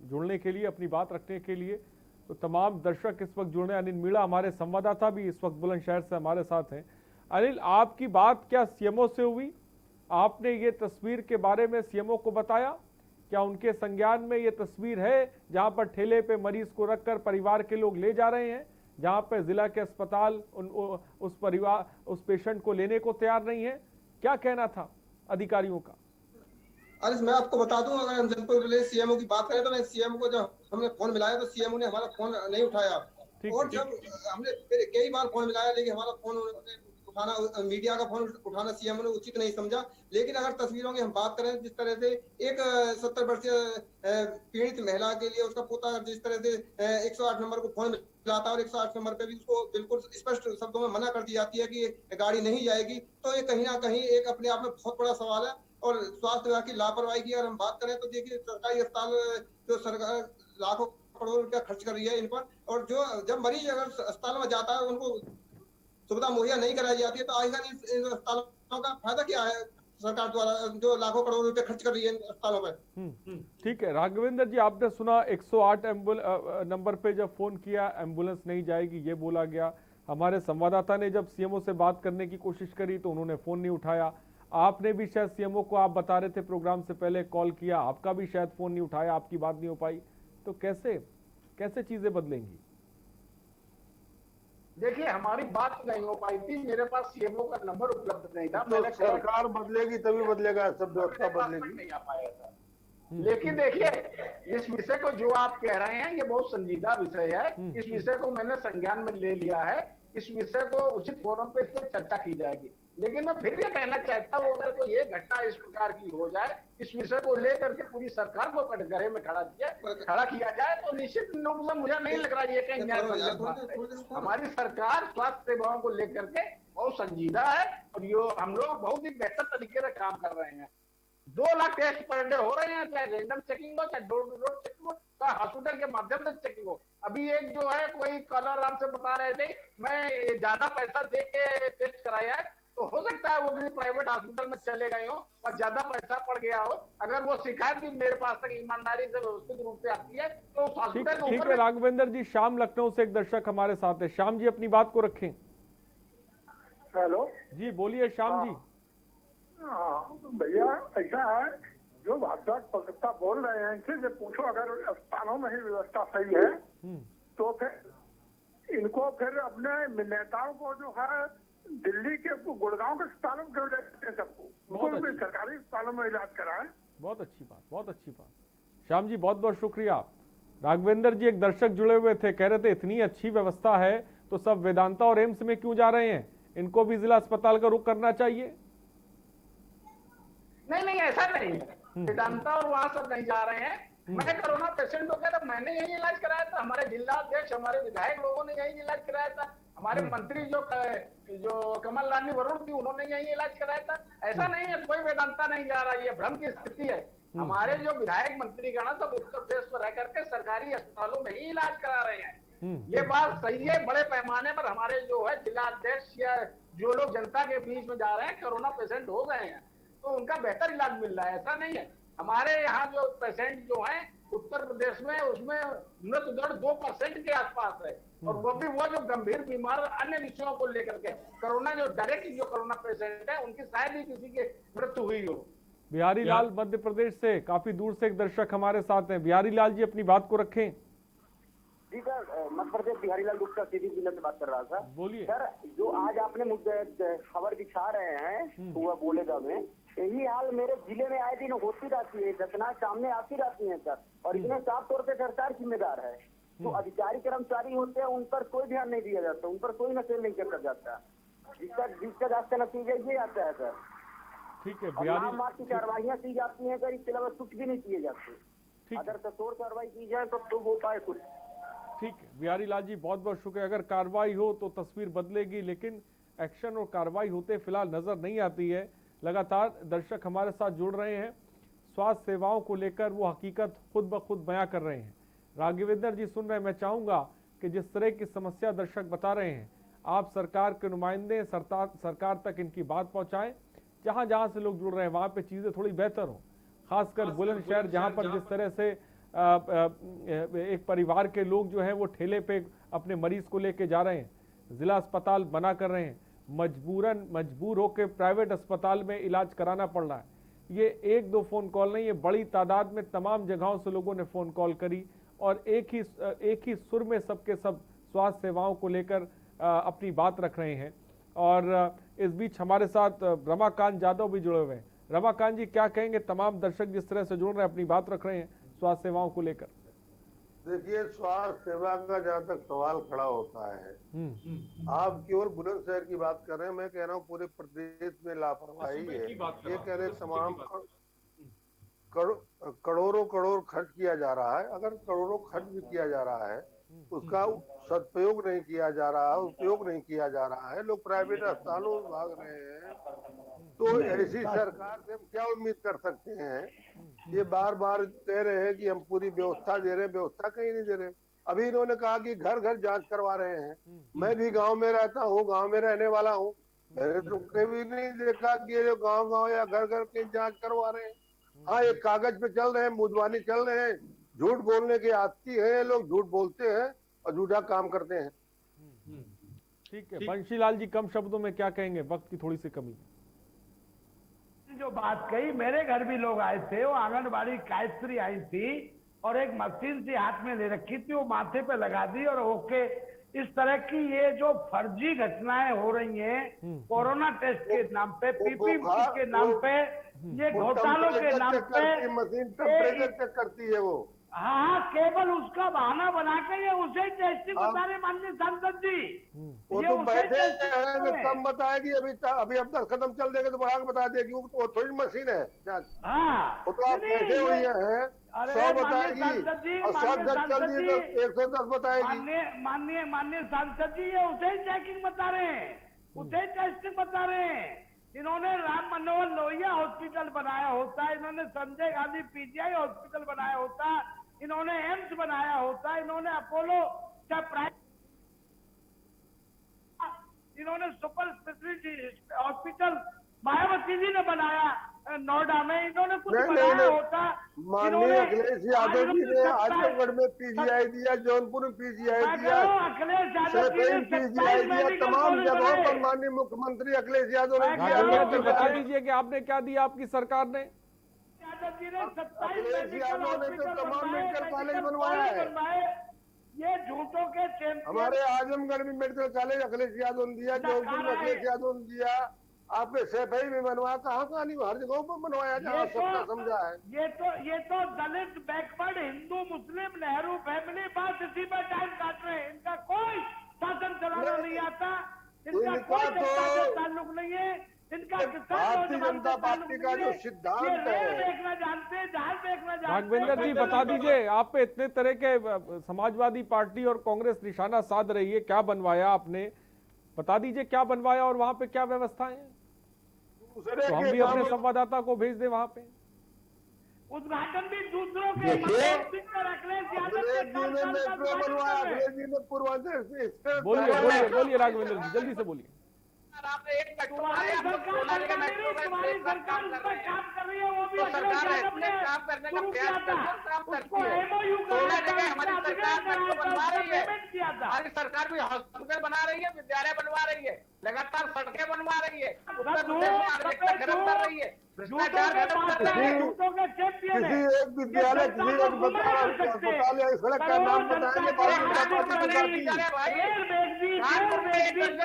जुड़ने के लिए, अपनी बात रखने के लिए। तो तमाम दर्शक इस वक्त जुड़ने, अनिल मीणा हमारे संवाददाता भी इस वक्त बुलंदशहर से हमारे साथ हैं। अनिल, आपकी बात क्या सीएमओ से हुई? आपने ये तस्वीर के बारे में सीएमओ को बताया? क्या उनके संज्ञान में ये तस्वीर है जहां पर ठेले पे मरीज को रखकर परिवार के लोग ले जा रहे हैं, जहां पर जिला के अस्पताल उस पेशेंट को लेने को तैयार नहीं है? क्या कहना था अधिकारियों का?
अरे मैं आपको बता दूं, अगर हम जनपद जिले सीएमओ की बात करें तो मैं सीएमओ को जब हमने फोन मिलाया तो सीएमओ ने हमारा फोन नहीं उठाया। और जब हमने कई बार फोन मिलाया लेकिन हमारा फोन उठाना, मीडिया का फोन उठाना सीएमओ ने उचित नहीं समझा। लेकिन अगर तस्वीरों की हम बात करें, जिस तरह से एक 70 वर्षीय पीड़ित महिला के लिए उसका पोता जिस तरह से 108 नंबर को फोन मिलाता है और 108 नंबर पे भी उसको बिल्कुल स्पष्ट शब्दों में मना कर दी जाती है कि गाड़ी नहीं जाएगी, तो ये कहीं ना कहीं एक अपने आप में बहुत बड़ा सवाल है। और स्वास्थ्य विभाग की लापरवाही की अगर हम बात करें तो देखिए, सरकारी अस्पताल जो सरकार लाखों करोड़ रुपया खर्च कर रही है इन पर, और जो जब मरीज अगर अस्पताल में जाता है उनको सुविधा मुहैया नहीं कराई जाती है, तो आखिर इन अस्पतालों का फायदा क्या है सरकार द्वारा जो लाखों करोड़ रुपए खर्च कर रही है अस्पतालों पर।
ठीक है राघवेंद्र जी, आपने सुना 108 नंबर पे जब फोन किया एम्बुलेंस नहीं जाएगी ये बोला गया। हमारे संवाददाता ने जब सीएमओ से बात करने की कोशिश करी तो उन्होंने फोन नहीं उठाया। आपने भी शायद सीएमओ को, आप बता रहे थे प्रोग्राम से पहले, कॉल किया, आपका भी शायद फोन नहीं उठाया, आपकी बात नहीं हो पाई। तो कैसे चीजें बदलेंगी?
देखिए, हमारी बात नहीं हो पाई थी, मेरे पास सीएमओ का नंबर उपलब्ध नहीं था।
तो सरकार बदलेगी तभी बदलेगा, सब व्यवस्था बदलेगी।
नहीं आ पाया था। लेकिन देखिए, इस विषय को जो आप कह रहे हैं ये बहुत संजीदा विषय है। इस विषय को मैंने संज्ञान में ले लिया है। इस विषय को उचित फोरम पे इस पर चर्चा की जाएगी। लेकिन मैं फिर ये कहना चाहता हूँ, अगर कोई ये घटना इस प्रकार की हो जाए, इस विषय को लेकर के पूरी सरकार को कटघरे में खड़ा किया जाए तो निश्चित रूप से मुझे नहीं लग रहा है ये कहीं न्याय बात है। हमारी सरकार स्वास्थ्य सेवाओं को लेकर के बहुत संजीदा है और ये हम लोग बहुत ही बेहतर तरीके से काम कर रहे हैं। 2 लाख टेस्ट पर डे हो रहे हैं, चाहे रैंडम चेकिंग हो, चाहे डोर टू डोर चेकिंग हो, चाहे हॉस्पिटल के माध्यम से चेकिंग हो। अभी एक जो है कोई कलर राम से बता रहे थे मैं ज्यादा पैसा दे के टेस्ट कराया है, तो हो सकता है वो किसी प्राइवेट हॉस्पिटल में चले गए हो और ज्यादा पैसा पड़ गया हो। अगर वो शिकायत भी मेरे पास तक ईमानदारी से व्यवस्थित रूप से आती है तो हॉस्पिटल
ठीक है राघवेंद्र जी, श्याम लखनऊ से एक दर्शक हमारे साथ है। श्याम जी अपनी बात को रखें।
हेलो
जी बोलिए श्याम जी।
भैया ऐसा है, जो भाजपा प्रवक्ता बोल रहे हैं इनसे पूछो, अगर अस्पतालों में ही व्यवस्था सही है तो फिर इनको फिर अपने नेताओं को जो है दिल्ली के गुड़गांव के अस्पतालों में क्यों देते हैं सबको, उनको सरकारी अस्पतालों में इलाज कराएं।
बहुत अच्छी बात, बहुत अच्छी बात। श्याम जी बहुत बहुत शुक्रिया। राघवेंद्र जी, एक दर्शक जुड़े हुए थे, कह रहे थे इतनी अच्छी व्यवस्था है तो सब वेदांता और एम्स में क्यों जा रहे हैं, इनको भी जिला अस्पताल का रुख करना चाहिए।
नहीं, ऐसा नहीं है, वेदांता और वहाँ सब नहीं जा रहे हैं। मैं कोरोना पेशेंट हो गया था, मैंने यही इलाज कराया था, हमारे जिला अध्यक्ष, हमारे विधायक लोगों ने यही इलाज कराया था, हमारे मंत्री जो कमल रानी वरुण थी उन्होंने यही इलाज कराया था। ऐसा नहीं है कोई वेदांता नहीं जा रहा है, ये भ्रम की स्थिति है। हमारे जो विधायक मंत्री गण सब उत्तर प्रदेश में रह करके सरकारी अस्पतालों में ही इलाज करा रहे हैं। ये बात सही है। बड़े पैमाने पर हमारे जो है जिला अध्यक्ष या जो लोग जनता के बीच में जा रहे हैं, कोरोना पेशेंट हो गए हैं तो उनका बेहतर इलाज मिल रहा है। ऐसा नहीं है, हमारे यहाँ जो पेशेंट जो है उत्तर प्रदेश में उसमें मृत्यु दर 2% के आसपास है, और वो भी वो जो गंभीर बीमार अन्य विषयों को लेकर के, कोरोना जो डायरेक्ट जो कोरोना पेशेंट है उनकी शायद ही किसी की मृत्यु हुई हो।
बिहारी लाल मध्य प्रदेश से, काफी दूर से एक दर्शक हमारे साथ हैं। बिहारी लाल जी अपनी बात को रखें।
जी सर, मध्य प्रदेश बिहारी लाल गुप्ता सीधी जिले से बात कर रहा था।
बोलिए
सर, जो आज आपने मुझे खबर दिखा रहे हैं हुआ बोलेगा में, यही हाल मेरे जिले में आए दिन होती रहती है, घटनाएं सामने आती रहती हैं सर, और इसमें साफ तौर पे सरकार जिम्मेदार है। तो अधिकारी कर्मचारी होते हैं उन पर कोई ध्यान नहीं दिया जाता, उन पर कोई नजर नहीं कर जाता, जिसका रास्ता नतीजा ये आता है सर।
ठीक है,
नाम मार की कार्रवाइयाँ की जाती हैं सर, इसके अलावा कुछ भी नहीं किए जाते। अगर कठोर कार्रवाई की जाए तो हो पाए कुछ।
ठीक है बिहारी लाल जी, बहुत बहुत शुक्रिया। अगर कार्रवाई हो तो तस्वीर बदलेगी, लेकिन एक्शन और कार्रवाई होते फिलहाल नजर नहीं आती है। लगातार दर्शक हमारे साथ जुड़ रहे हैं, स्वास्थ्य सेवाओं को लेकर वो हकीकत खुद ब खुद बयां कर रहे हैं। राघवेंद्र जी सुन रहे हैं, मैं चाहूंगा कि जिस तरह की समस्या दर्शक बता रहे हैं, आप सरकार के नुमाइंदे सरकार तक इनकी बात पहुंचाएं। जहां जहां से लोग जुड़ रहे हैं वहां पे चीजें थोड़ी बेहतर हो, खासकर बुलंदशहर जहां पर जिस तरह से एक परिवार के लोग जो हैं वो ठेले पे अपने मरीज को लेके जा रहे हैं, जिला अस्पताल बना कर रहे हैं, मजबूर होकर प्राइवेट अस्पताल में इलाज कराना पड़ रहा है। ये एक दो फोन कॉल नहीं, ये बड़ी तादाद में तमाम जगहों से लोगों ने फोन कॉल करी और एक ही सुर में सबके सब स्वास्थ्य सेवाओं को लेकर अपनी बात रख रहे हैं। और इस बीच हमारे साथ रमाकांत यादव भी जुड़े हुए हैं। रमाकांत जी, क्या कहेंगे? तमाम दर्शक जिस तरह से जुड़ रहे हैं, अपनी बात रख रहे हैं स्वास्थ्य सेवाओं को लेकर।
देखिए, स्वास्थ्य सेवा का जहाँ तक सवाल खड़ा होता है, आप केवल बुलंदशहर की बात कर रहे हैं, मैं कह रहा हूँ पूरे प्रदेश में लापरवाही है। ये कह रहे तमाम करोड़ों खर्च किया जा रहा है। अगर करोड़ों खर्च भी किया जा रहा है, उसका सदुपयोग नहीं किया जा रहा है, उपयोग नहीं किया जा रहा है, लोग प्राइवेट अस्पतालों में भाग रहे हैं, तो ऐसी सरकार से हम क्या उम्मीद कर सकते हैं? ये बार बार कह रहे हैं कि हम पूरी व्यवस्था दे रहे हैं, व्यवस्था कहीं नहीं दे रहे। अभी इन्होंने कहा कि घर घर जांच करवा रहे हैं। मैं भी गांव में रहता हूँ, गांव में रहने वाला हूँ, मैंने तो कभी नहीं देखा कि ये गांव या घर घर की जांच करवा रहे हैं। हाँ, एक कागज पे चल रहे हैं, मुजबानी चल रहे हैं, झूठ बोलने की आदती है, लोग झूठ बोलते हैं और झूठा काम करते हैं।
ठीक है, बंशीलाल जी कम शब्दों में क्या कहेंगे? वक्त की थोड़ी सी कमी।
जो बात कही, मेरे घर भी लोग आए थे, वो आंगनबाड़ी गायत्री आई थी और एक मशीन सी हाथ में ले रखी थी, वो माथे पे लगा दी और ओके। इस तरह की ये जो फर्जी घटनाएं हो रही हैं कोरोना टेस्ट के नाम पे, पीपीपी के नाम पे, ये घोटालों के नाम पे,
मशीन टेम्परेचर चेक करती है वो।
हाँ, केवल उसका बहाना बना के ये उसे टेस्टिंग बता रहे माननीय सांसद जी।
वो तो बैठे हैं, कम बताएगी, अभी अब तक खत्म चल देगा तो बढ़ा के बता देगी, वो थोड़ी मशीन है।
हाँ,
वो तो आप बैठे हुए हैं, 100 बताएगी और 100 चल दी तो 110 बताएगी।
माननीय सांसद जी, ये उसे चेकिंग बता रहे हैं, उसे टेस्टिंग बता रहे हैं। इन्होंने राम मनोहर लोहिया हॉस्पिटल बनाया होता, इन्होंने संजय गांधी पीजीआई हॉस्पिटल बनाया होता, इन्होंने एम्स बनाया होता, इन्होंने अपोलो इन्होंने super speciality hospital Mayawati ji ने बनाया नोएडा में, इन्होंने कुछ बनाया होता।
माननीय अखिलेश यादव जी ने आजमगढ़ में पीजीआई दिया, जौनपुर में पीजीआई दिया,
अखिलेश यादव जी ने
पीजीआई दिया, तमाम जगहों पर माननीय मुख्यमंत्री अखिलेश यादव ने
दिया। बता दीजिए कि आपने क्या दिया आपकी सरकार ने?
यादव जी ने 27
अखिलेश यादव ने तो तमाम मेडिकल कॉलेज बनवाया है।
ये झूठों के चैंपियन।
हमारे आजमगढ़ में मेडिकल कॉलेज अखिलेश यादव ने दिया, जौनपुर में अखिलेश यादव ने दिया, आपके सफाई में बनवाया, कहाँ नहीं, हर जगह पर बनवाया जहाँ सबका समझा है।
ये तो दलित बैकवर्ड हिंदू मुस्लिम नेहरू फैमिली बस इसी पर टाइम काट रहे हैं। इनका कोई शासन चलाना नहीं आता, इनका कोई जनता से ताल्लुक नहीं है, इनका
भारतीय जनता पार्टी का जो सिद्धांत है,
देखना जानते हैं, जहाज देखना जानते हैं।
राघवेंद्र जी बता दीजिए, आप पे इतने तरह के समाजवादी पार्टी और कांग्रेस निशाना साध रही है, क्या बनवाया आपने? बता दीजिए क्या बनवाया और वहाँ पे क्या व्यवस्थाएं हैं, तो हम भी अपने संवाददाता को भेज दें वहाँ पे।
उद्घाटन भी दूसरों के
बोलिए राघवेंद्र जी, जल्दी से बोलिए।
तुम्हारी सरकार उस पर काम कर रही है, वो भी
सरकार है अपने काम करने का प्रयास करती है। हमारी सरकार भी हॉस्पिटल बना रही है, विद्यालय बनवा रही है, लगातार सड़कें बनवा रही है, उत्तर प्रदेश में नागरिकता खत्म कर रही है, भ्रष्टाचार खत्म कर रही है।
किसी एक विद्यालय, किसी एक अस्पताल या सड़क का नाम बताएंगे,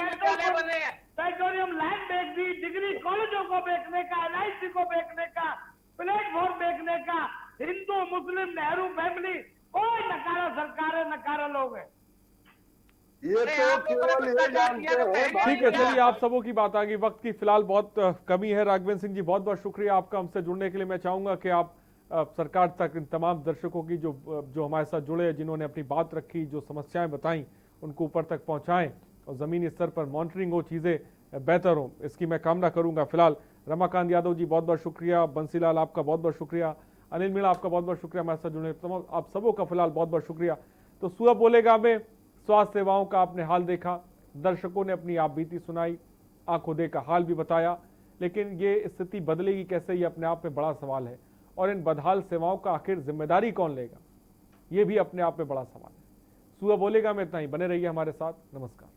विद्यालय बने हैं,
पेट्रोलियम लैंड बेच दी, डिग्री कॉलेजों को बेचने का, एनआईसी को बेचने का, प्लेटफॉर्म बेचने का, हिंदू मुस्लिम नेहरू फैमिली, कोई नकारा सरकार है, नकारा लोग है।
ये तो केवल ये जानते हैं।
ठीक है, चलिए आप सबों की बात आ गई, वक्त की फिलहाल बहुत कमी है। राघवेंद्र सिंह जी बहुत बहुत शुक्रिया आपका हमसे जुड़ने के लिए। मैं चाहूंगा कि आप सरकार तक इन तमाम दर्शकों की जो हमारे साथ जुड़े हैं, जिन्होंने अपनी बात रखी, जो समस्याएं बताई, उनको ऊपर तक पहुंचाएं और ज़मीनी स्तर पर मॉनिटरिंग हो, चीज़ें बेहतर हो, इसकी मैं कामना करूंगा। फिलहाल रमाकांत यादव जी बहुत बहुत शुक्रिया, बंसीलाल आपका बहुत बहुत शुक्रिया, अनिल मीणा आपका बहुत बहुत शुक्रिया हमारे साथ जुड़ने, तमाम आप सबों का फिलहाल बहुत बहुत शुक्रिया। तो सुबह बोलेगा में स्वास्थ्य सेवाओं का आपने हाल देखा, दर्शकों ने अपनी आप बीती सुनाई, आंखों देखा हाल भी बताया, लेकिन ये स्थिति बदलेगी कैसे, ये अपने आप में बड़ा सवाल है। और इन बदहाल सेवाओं का आखिर जिम्मेदारी कौन लेगा, ये भी अपने आप में बड़ा सवाल है। सुबह बोलेगा में इतना ही, बने रहिए हमारे साथ, नमस्कार।